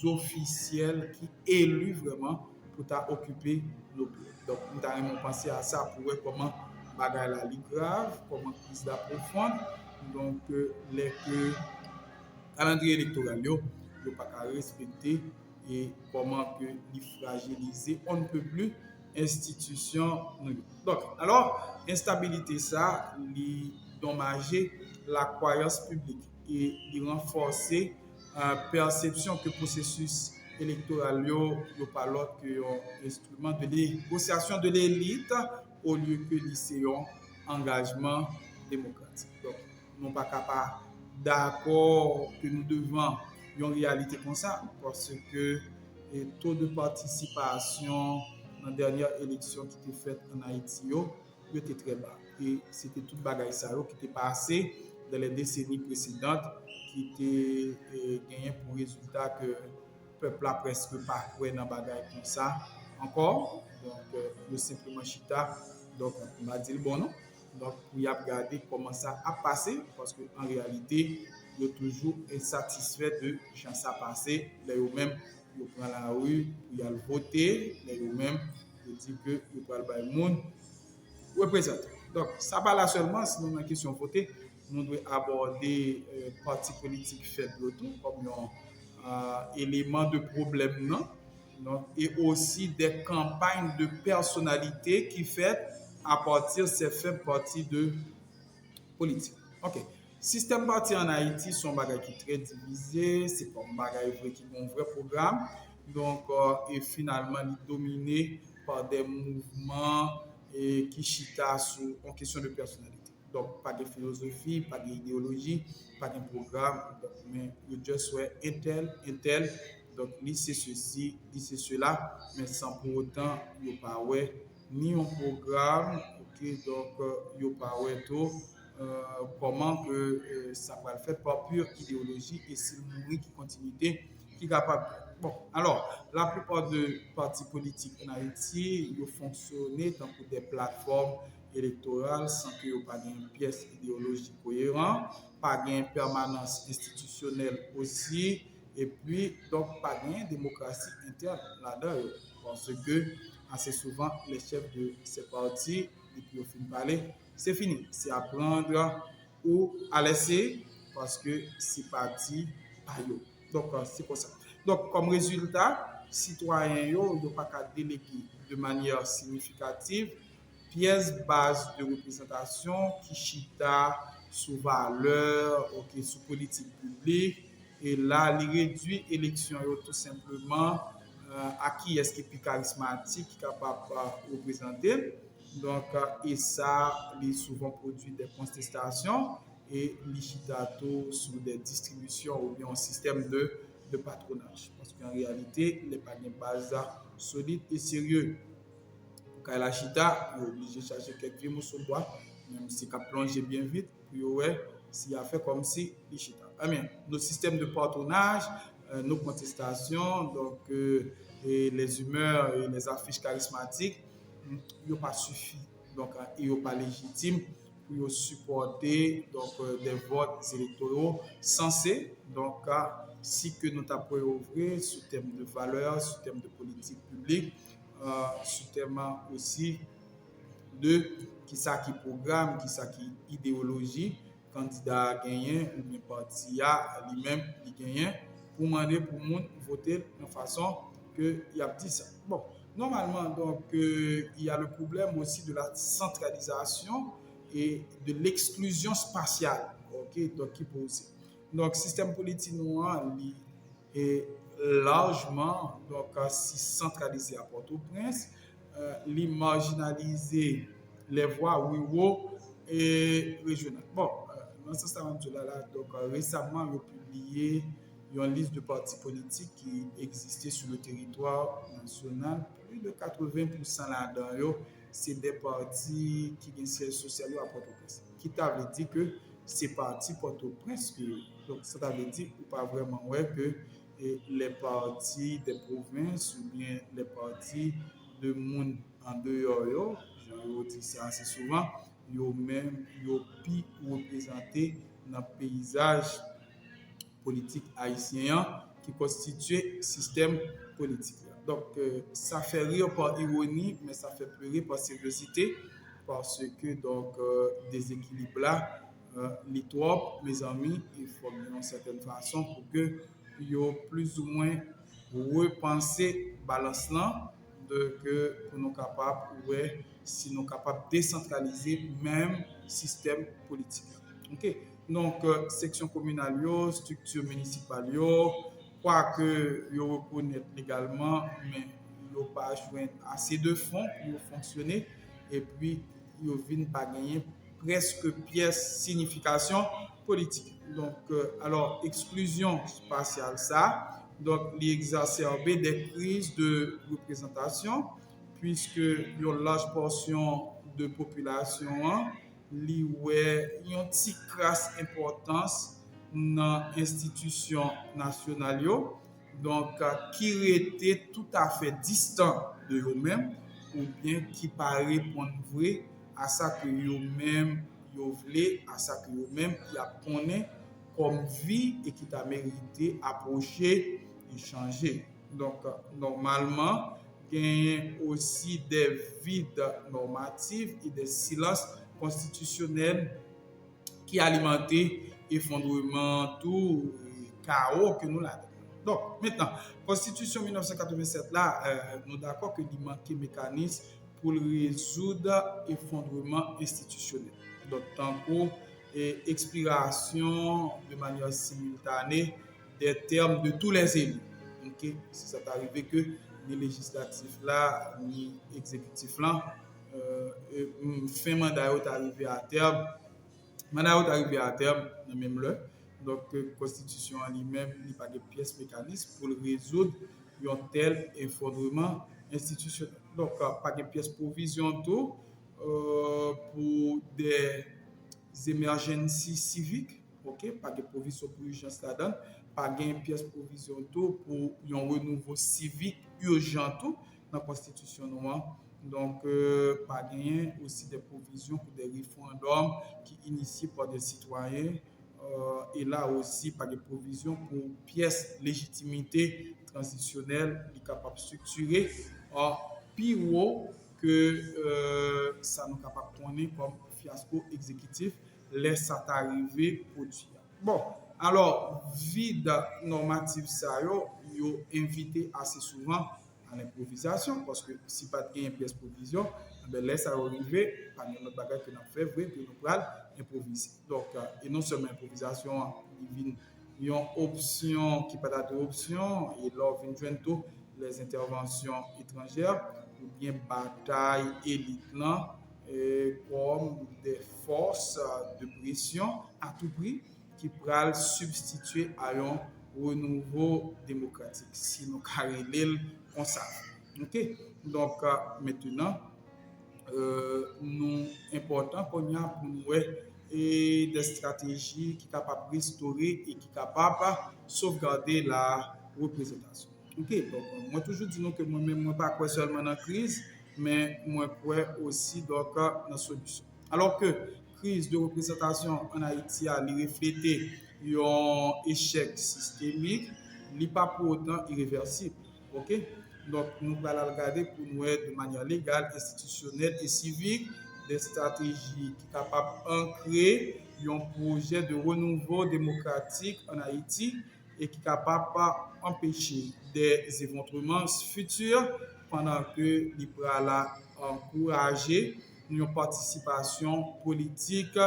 officiels qui élus vraiment pour occuper le place. Donc nous avons pensé à ça pour voir comment bagaille la li grave, comment crise la profonde. Donc les calendrier électoral yo pas respecter et comment que li fragiliser on ne peut plus institution. Donc alors instabilité ça li dommager la croyance publique et li renforcer perception que processus électoral yo pas l'autre que un instrument de négociation de l'élite au lieu que lycéen engagement démocratique. Donc nous pas capable d'accord que nous devons une réalité comme ça parce que le taux de participation dans la dernière élection qui était faite en Haïti était très bas et c'était toute bagaille ça qui était passé dans les décennies précédentes qui était gagné pour résultat que le peuple a presque pas ouais dans bagaille comme ça encore donc le simplement chita donc on va dire bon non donc pour y regarder comment ça a passé parce que en réalité ils sont toujours insatisfaits de quand ça a passé là eux-mêmes ils prennent la rue pour y aller voter là eux-mêmes ils disent que ils parlent pas le monde représenter. Donc ça pas là seulement sinon dans question voter nous devons aborder partis politiques faibles comme un élément de problème non. Donc, et aussi des campagnes de personnalité qui fait à partir de ces faits partis de politique. OK. Système parti en Haïti sont bagages qui très divisé, c'est pas un bagage vrai qui ont un vrai programme. Donc et finalement il est dominé par des mouvements et qui chita sur en question de personnalité. Donc pas de philosophie, pas d'idéologie, pas de programme, donc, mais you just ouais un tel donc ni c'est ceci, ni c'est cela, mais sans pour autant il n'y a pas ouais ni un programme, ok, donc il n'y a pas ouais tout comment que ça va le faire par pure idéologie et c'est le qui continuité qui est capable. Bon, alors, la plupart des partis politiques en Haïti, ils ont fonctionné tant que des plateformes électorales sans qu'il n'y ait pas une pièce idéologique cohérente, pas une permanence institutionnelle aussi, et puis, donc, pas une démocratie interne là-dedans, parce que assez souvent, les chefs de ces partis, depuis au fin de parler, c'est fini. C'est à prendre ou à laisser parce que c'est parti par eux. Donc, c'est pour ça. Donc, comme résultat, citoyens n'ont pas qu'à déléguer de manière significative pièces base de représentation qui chita sous valeur, okay, sous politique publique. Et là, il réduit l'élection tout simplement à qui est-ce qui est plus charismatique, qui est capable de représenter. Donc, et ça, il souvent produit des contestations et l'Ichitato sur des distributions ou bien un système de patronage. Parce qu'en réalité, il n'est pas une base solide et sérieux. Quand la chita, il est obligé de chercher quelques mots sur le bois, même si il a plongé bien vite, puis ouais, s'il a fait comme si il chita. Ah bien, nos systèmes de patronage, nos contestations, donc et les humeurs et les affiches charismatiques, ils n'ont pas suffi, donc ils n'ont pas légitime pour supporter donc, des votes électoraux censés, donc si que nous avons ouvrir sur thème de valeurs, sur thème de politique publique, sur thème aussi de qui ça qui programme, qui ça qui idéologie, candidat gagné ou bien parti a lui-même qui gagne pour demander pour monde voter de façon que il a dit ça. Bon, normalement donc il y a le problème aussi de la centralisation et de l'exclusion spatiale, ok, donc qui pose. Donc système politique noir est largement donc si centralisé à Port-au-Prince, marginaliser les voix ruraux et régionales. Bon, dans ce sens-là, donc récemment, ils ont publié une liste de partis politiques qui existaient sur le territoire national. Plus de 80% là-dedans, c'est des partis qui ont un siège social à Port-au-Prince. Qui t'avait dit que ces partis Port-au-Prince, donc ça t'avait dit ou pas vraiment ouais, que les partis des provinces ou bien les partis de monde en dehors, je dis ça assez souvent, yo même yo pi représenté dans le paysage politique haïtien qui constitue le système politique. Donc, ça fait rire par ironie, mais ça fait pleurer par sérieuxité, parce que donc, déséquilibre là, les trois, mes amis, il faut d'une certaine façon pour que yo plus ou moins repenser balance là de que pour nous capables ouais si nous capables de décentraliser même système politique. OK, donc section communale structure municipale quoique yo reconnaître légalement mais yo pas joindre assez de fonds pour fonctionner et puis yo vinn pas gagner presque pièce signification politique. Donc alors exclusion spatiale ça donc il exacerber des crises de représentation puisque une large portion de population li ouais une petite crasse importance dans institution nationale donc qui était tout à fait distant de eux-mêmes ou bien qui paraît répondre vrai à ça que eux-mêmes yo voulaient à ça que eux-mêmes y a connaît comme vie et qui t'a mérité approcher et changer. Donc normalement il y a aussi des vides normatifs et des silences constitutionnels qui alimentent effondrement, tout chaos que nous avons. Donc, maintenant, Constitution 1987, là, nous sommes d'accord qu'il manque un mécanisme pour résoudre l'effondrement institutionnel. Donc, tant que expiration de manière simultanée des termes de tous les élus. Okay? Si ça t'est arrivé que ni législatif là, ni exécutif là, fin mandat est arrivé à terme, mandat est arrivé à terme dans même l'heure. Donc, la Constitution en lui-même n'est pas de pièce mécanisme pour résoudre un tel effondrement institutionnel. Donc, pas de pièce provision tout pour des émergences civiques, ok, pas de provision pour urgence là-dedans, pas de pièce provision tout pour un renouveau civique urgent tout dans la Constitution noire. Donc, pas gagner aussi des provisions pour des référendums qui initiés par des citoyens. Et là aussi, pas de provisions pour pièces légitimité transitionnelle qui capable de structurer plus haut que ça nous capable de tourner comme fiasco exécutif, laisse ça arriver produit. Bon, alors, vide normatif, ça yo invité assez souvent à l'improvisation parce que si pas de pièce provision, ben laisse ça arriver par notre bagage que nous fait vrai que nous allons improviser. Donc et non seulement improvisation divine, il y a une option qui pas d'option et là vient joindre tout les interventions étrangères ou bien bataille élite comme des forces de pression à tout prix qui pourraient substituer à un renouveau démocratique. Si nous carrons comme ça. OK? Donc, maintenant, nous important qu'on y a pour nous et des stratégies qui sont capables de restaurer et qui sont capables de sauvegarder la représentation. Ok, donc moi toujours dis que moi-même, moi pas quoi seulement dans la crise, mais moi quoi aussi donc, dans la solution. Alors que crise de représentation en Haïti a reflété un échec systémique, n'est pas pour autant irréversible. Ok? Donc, nous allons regarder pour nous de manière légale, institutionnelle et civique des stratégies qui sont capables d'ancrer un projet de renouveau démocratique en Haïti et qui sont capables d'empêcher des éventrements futurs pendant que l'IPRA a encouragé une participation politique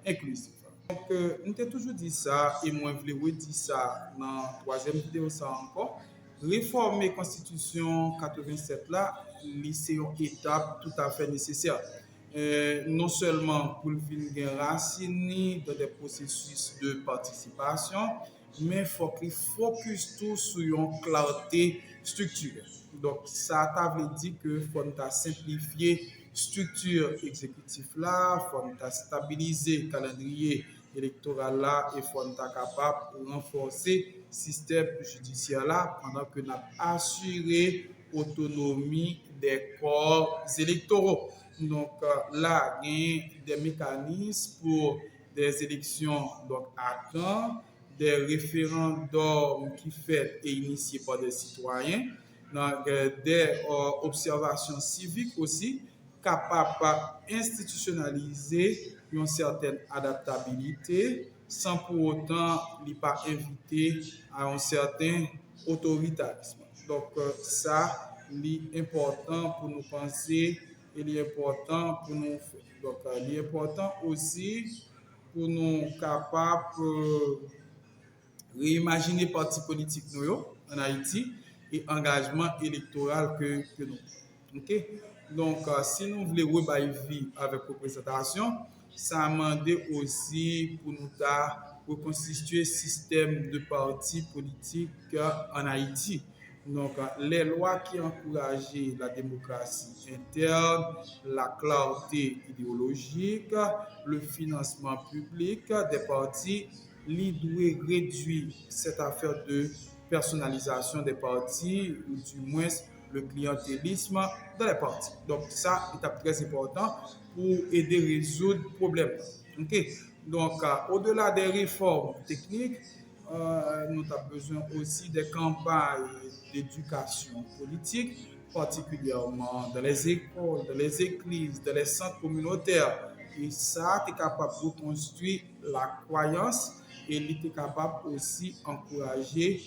inclusive. Donc, nous avons toujours dit ça et moi, je voulais redire ça dans la troisième vidéo ça encore. Réformer la Constitution 87 là, c'est une étape tout à fait nécessaire. Non seulement pour venir raciner dans des processus de participation, mais il faut qu'il focus tout sur une clarté structurelle. Donc, ça veut dire que faut simplifier structure exécutive là, faut stabiliser le calendrier électoral là et faut être capable de renforcer le système judiciaire là pendant que nous assurer l'autonomie des corps électoraux. Donc là, il y a des mécanismes pour des élections donc, à temps, des référendums qui sont faits et initiés par des citoyens, donc, des observations civiques aussi, capables d'institutionnaliser une certaine adaptabilité sans pour autant ne pas inviter à un certain autoritarisme. Donc ça, c'est important pour nous penser et c'est important pour nous faire. Donc c'est important aussi pour nous capables réimaginer le parti politique nous en Haïti et engagement électoral que nous. OK? Donc, si nous voulons rebailler vie avec représentation, ça a demandé aussi pour nous reconstituer le système de partis politiques en Haïti. Donc, les lois qui encouragent la démocratie interne, la clarté idéologique, le financement public des partis, doit réduire cette affaire de personnalisation des partis, ou du moins le clientélisme dans les partis. Donc, ça est très important pour aider à résoudre le problème. Okay? Donc, au-delà des réformes techniques, nous avons besoin aussi des campagnes d'éducation politique, particulièrement dans les écoles, dans les églises, dans les centres communautaires. Et ça, tu es capable de construire la croyance et il est capable aussi d'encourager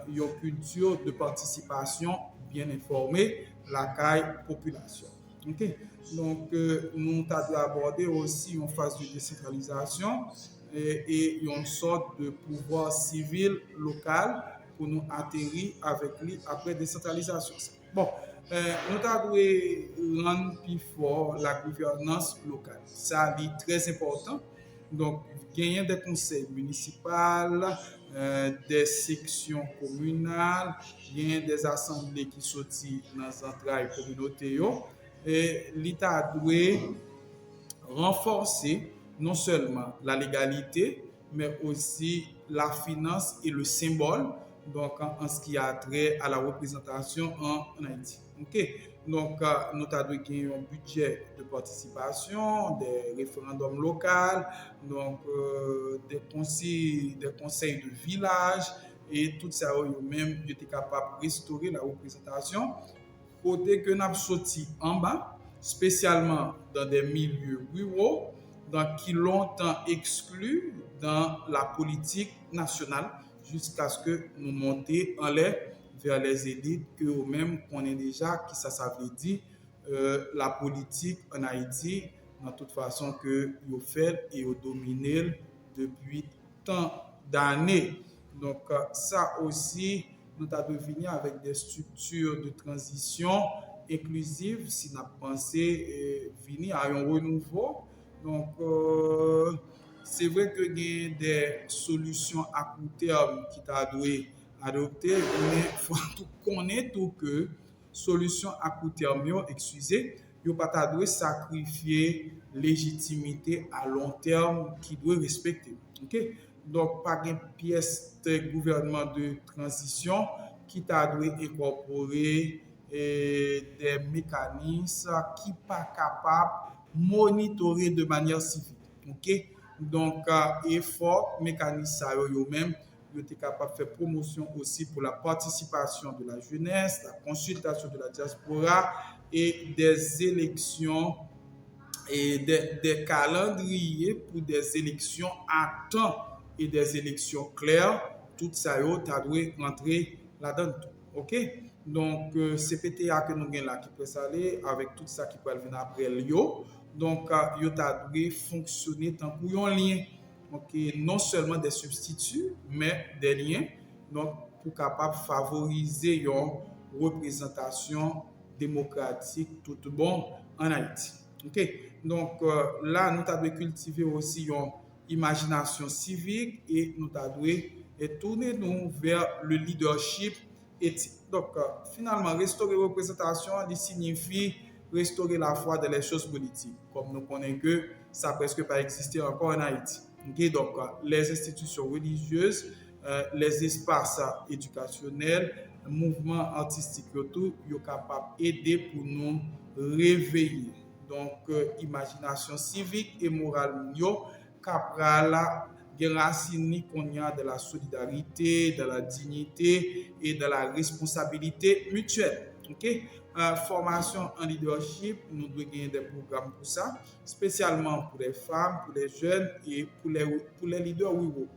une culture de participation bien informée, la caille population. Okay? Donc, nous avons abordé aussi une phase de décentralisation et une sorte de pouvoir civil local pour nous atterrir avec lui après décentralisation. Bon, nous avons rendre plus fort la gouvernance locale. Ça est très important. Donc, gagner des conseils municipaux, des sections communales, gagner des assemblées qui sortent dans les entrailles communautaires. Et l'État doit renforcer non seulement la légalité, mais aussi la finance et le symbole, donc en ce qui a trait à la représentation en Haïti. Okay? Donc, nous avons un budget de participation, des référendums locaux, donc des conseils de village, et tout ça, eux-mêmes, étaient capables de restaurer la représentation. Côté que nous avons sorti en bas, spécialement dans des milieux ruraux, donc qui longtemps exclus dans la politique nationale, jusqu'à ce que nous montions en l'air vers les élites que nous-mêmes connaissons déjà, qui ça veut dire la politique en Haïti, de toute façon que vous fait et vous dominé depuis tant d'années. Donc ça aussi, nous avons venir avec des structures de transition inclusive si nous pensons venir à un renouveau. Donc, c'est vrai que il y a des solutions à court terme qui doivent adopter, mais il faut tout connaître tout que solution à court terme, excusez, yo pas doit sacrifier légitimité à long terme qui doit respecter. OK? Donc pas une pièce de gouvernement de transition qui doit incorporer des mécanismes qui pas capable monitorer de manière civique. OK? Donc effort mécanisme yo même vous êtes capable de faire promotion aussi pour la participation de la jeunesse, la consultation de la diaspora et des élections et des calendriers pour des élections à temps et des élections claires. Tout ça, tu doit rentrer là-dedans. OK? Donc, CPTA que nous avons là qui peut aller avec tout ça qui peut venir après Lio. Donc, il doit fonctionner tant pour un lien. Okay, non seulement des substituts, mais des liens, donc pour capable favoriser une représentation démocratique tout bon en Haïti. Okay? Donc là, nous devons cultiver aussi une imagination civique et nous devons tourner nous vers le leadership éthique. Donc finalement, restaurer la représentation signifie restaurer la foi dans les choses politiques, comme nous connaissons que ça n'a presque pas existé encore en Haïti. Okay, donc, les institutions religieuses, les espaces éducationnels, mouvements artistiques, tout, sont capables d'aider pour nous réveiller. Donc, imagination civique et morale, capable racine qu'on y a de la solidarité, de la dignité et de la responsabilité mutuelle. Okay? Formation en leadership, nous devons gagner des programmes pour ça, spécialement pour les femmes, pour les jeunes et pour les leaders ruraux.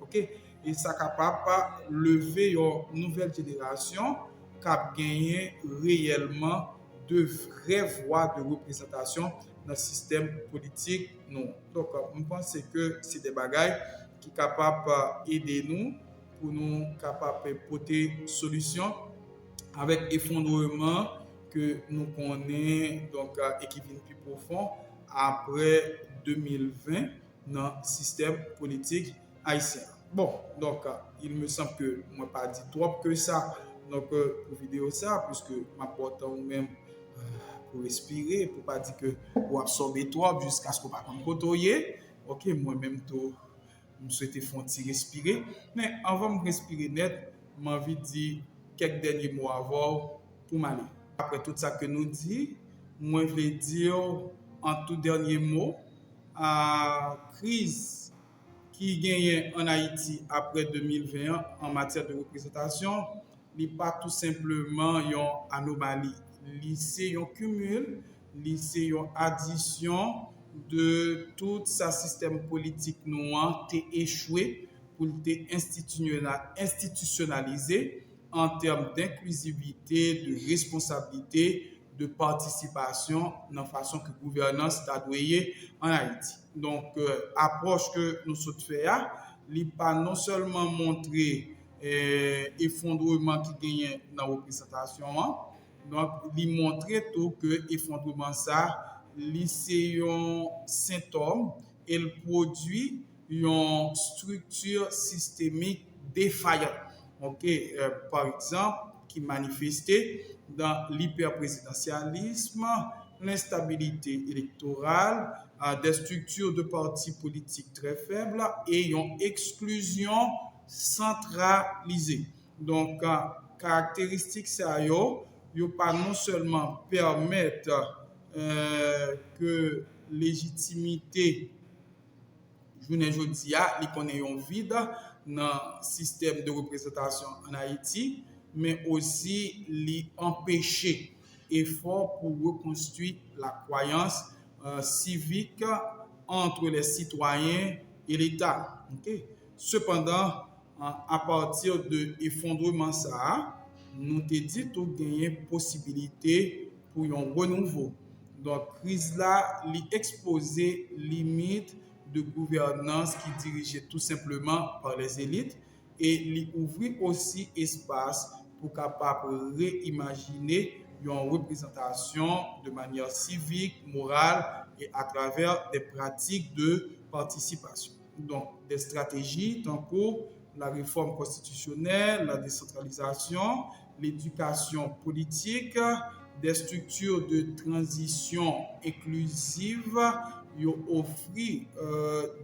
Okay? Et ça capable de lever une nouvelle génération qui a gagné réellement de vraies voies de représentation dans le système politique. Non. Donc, je pense que c'est des bagailles qui sont capables d'aider nous pour nous capables de porter solution avec effondrement que nous connaissons donc et qui vient plus profond après 2020 dans le système politique haïtien. Bon, donc il me semble que moi pas dit trop que ça donc pour vidéo ça puisque m'apporte même pour respirer pour pas dire que pour absorber trop jusqu'à ce qu'on pas comme côtoyer. OK, moi même tout je souhaite faire respirer mais avant de respirer net, j'ai envie de dire quelques derniers mots avant pour m'aller. Après tout ça que nous dit, moi je vais dire en tout dernier mot, la crise qui gagne en Haïti après 2021 en matière de représentation n'est pas tout simplement une anomalie. C'est un cumul, c'est une addition de tout ce système politique noir qui a échoué pour institutionnaliser en termes d'inclusivité, de responsabilité, de participation dans la façon que la gouvernance a doué en Haïti. Donc, approche que nous souhaitons faire, il pas non seulement montrer effondrement qui gagne dans la représentation, donc il montrer tout que effondrement ça, c'est un symptôme et le produit une structure systémique défaillante. Okay? Par exemple, qui manifestait dans l'hyperprésidentialisme, l'instabilité électorale, des structures de partis politiques très faibles et une exclusion centralisée. Donc, caractéristiques ça yo pas non seulement permettre que légitimité journée jodi a li connaît un vide dans le système de représentation en Haïti, mais aussi li empêcher effort pour reconstruire la croyance civique entre les citoyens et l'État. Okay? Cependant, à partir de l'effondrement ça, nous te dit tout gagner possibilité pour un renouveau. Donc, crise là, li exposer limite de gouvernance qui dirigeait tout simplement par les élites et li ouvrir aussi espace pour capable réimaginer une représentation de manière civique, morale et à travers des pratiques de participation. Donc, des stratégies tant que la réforme constitutionnelle, la décentralisation, l'éducation politique, des structures de transition inclusive, offrir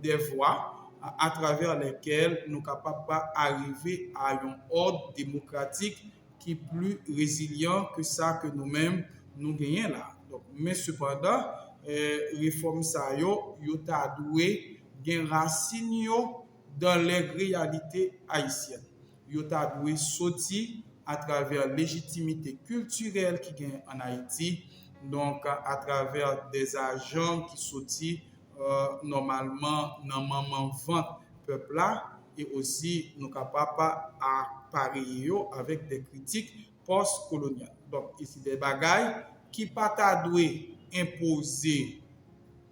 des voies à travers lesquelles nous sommes capables d'arriver à un ordre démocratique qui est plus résilient que ça que nous-mêmes nous gagnons là. Donc, mais cependant, réforme ça yo ta doué gen racine dans les réalités haïtiennes. Yo ta doué sorti à travers légitimité culturelle qui gagne en Haïti, donc à travers des agents qui sorti normalement dans maman vente peuple là, et aussi nous capables à parier avec des critiques post-coloniales. Donc ici des bagailles qui pas ta doué imposer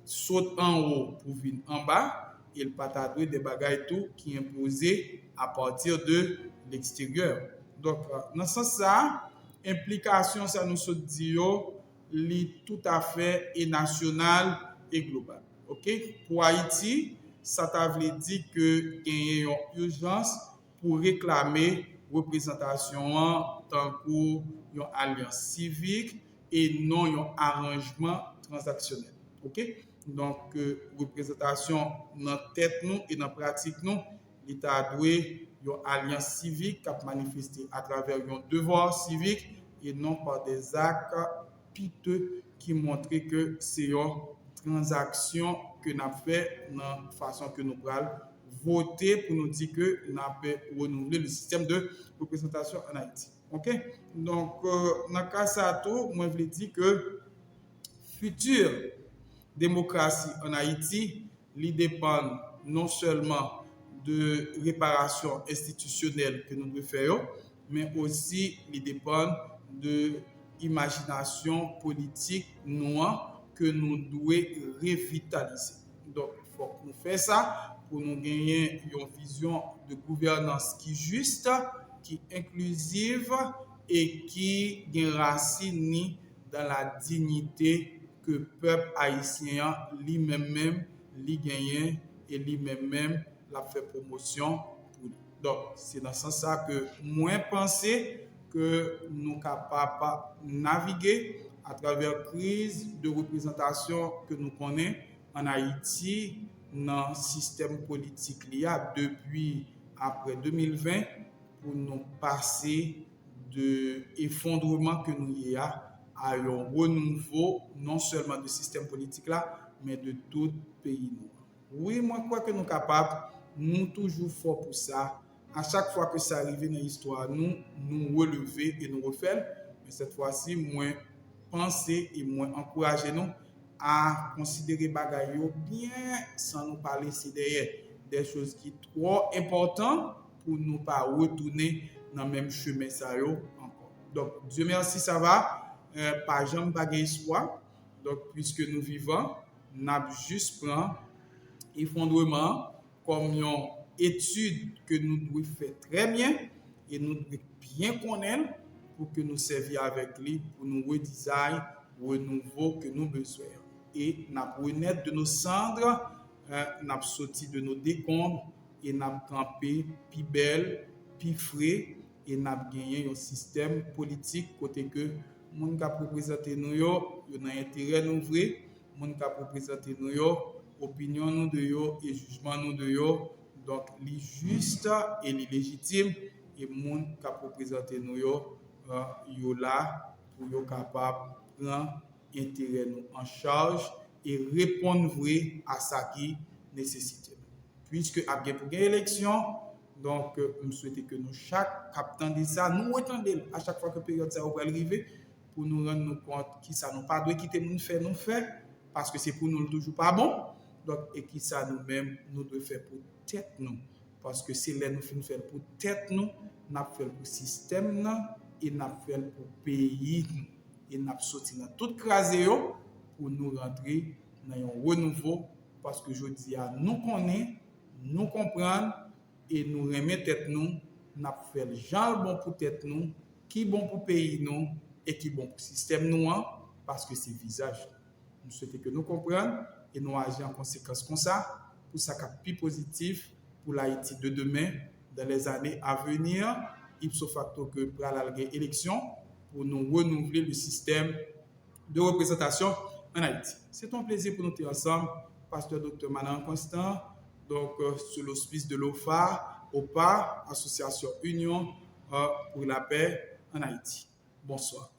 saute en haut pour venir en bas, il pas ta doué des bagailles tout qui imposé à partir de l'extérieur. Donc dans ce sens ça, implication ça nous se dit tout à fait et national et global. OK? Pour Haïti, ça t'a voulu dire que il y a une urgence pour réclamer représentation tant qu'une alliance civique et non un arrangement transactionnel. OK? Donc, représentation dans tête nous et dans pratique nous, l'État doit une alliance civique qui a manifesté à travers un devoir civique et non par des actes piteux qui montrent que c'est une transaction que nous avons fait de la façon que nous allons voter pour nous dire que nous avons renouvelé le système de représentation en Haïti. OK? Donc, dans le cas de ça, moi, je veux dire que future démocratie en Haïti, il dépend non seulement de réparation institutionnelle que nous devons faire, mais aussi il dépend de imagination politique noire que nous devons revitaliser. Donc, il faut que nous fassions ça pour nous gagner une vision de gouvernance qui est juste, qui est inclusive et qui a racine dans la dignité que le peuple haïtien lui-même lui gagne et lui-même l'a fait promotion pour lui. Donc, c'est dans ce sens que moi penser que nous sommes capables de naviguer à travers la crise de représentation que nous connaissons en Haïti dans le système politique depuis après 2020 pour nous passer de l'effondrement que nous y a à un renouveau non seulement du système politique là, mais de tout le pays. Oui, moi, je crois que nous sommes capables, nous toujours forts pour ça. À chaque fois que ça arrive dans l'histoire, nous relever et nous refaire. Mais cette fois-ci, moi, penser et moi, encourager nous à considérer bagaille bien sans nous parler c'est derrière des choses qui sont trop importantes pour nous pas retourner dans le même chemin ça encore. Donc, Dieu merci, ça va. Pas jamais pas espoir. Donc, puisque nous vivons, nous avons juste pris effondrement comme une étude que nous devons faire très bien et nous devons bien connaître pour que nous servions avec lui, pour nous redesign, renouveau que nous besoin. Et nous avons renaître de nos cendres, nous avons sorti de nos décombres et nous avons campé plus belle, plus frais et nous avons gagné un système politique côté que moun ka représenter nous yo n'a intérêt nous vrai moun ka représenter nous yo opinion nous de yo et jugement nous de yo donc li juste et li légitime et moun ka représenter nous yo là pour yo capable prendre intérêt nous en charge et répondre vrai à ça qui nécessite puisque après pour gagner élection. Donc, je souhaite que nous, chaque captant de ça, nous attendons à chaque fois que la période ça va arriver pour nous rendre compte que ça nous pas doit quitter nous faire, parce que c'est pour nous toujours pas bon. Donc, et qui ça nous-mêmes, nous devons faire pour tête nous. Parce que c'est là nous faire pour tête nous, nous fait pour système nous, et nous fait pour pays nous. Et nous sorti dans toute crasé pour nous rentrer dans un renouveau, parce que je dis à nous connaître, nous comprendre, et nous remettre tête nous, n'a fait le genre bon pour tête nous, qui bon pour pays nous et qui bon pour système nous parce que c'est visage. Nous souhaitons que nous comprenions et nous agir en conséquence comme ça pour ça cap plus positif pour l'Haïti de demain dans les années à venir, ipso facto que pour l'algue élection pour nous renouveler le système de représentation en Haïti. C'est un plaisir pour nous tous ensemble, pasteur Dr. Manan Constant, donc sous l'auspice de OPA, Association Union pour la paix en Haïti. Bonsoir.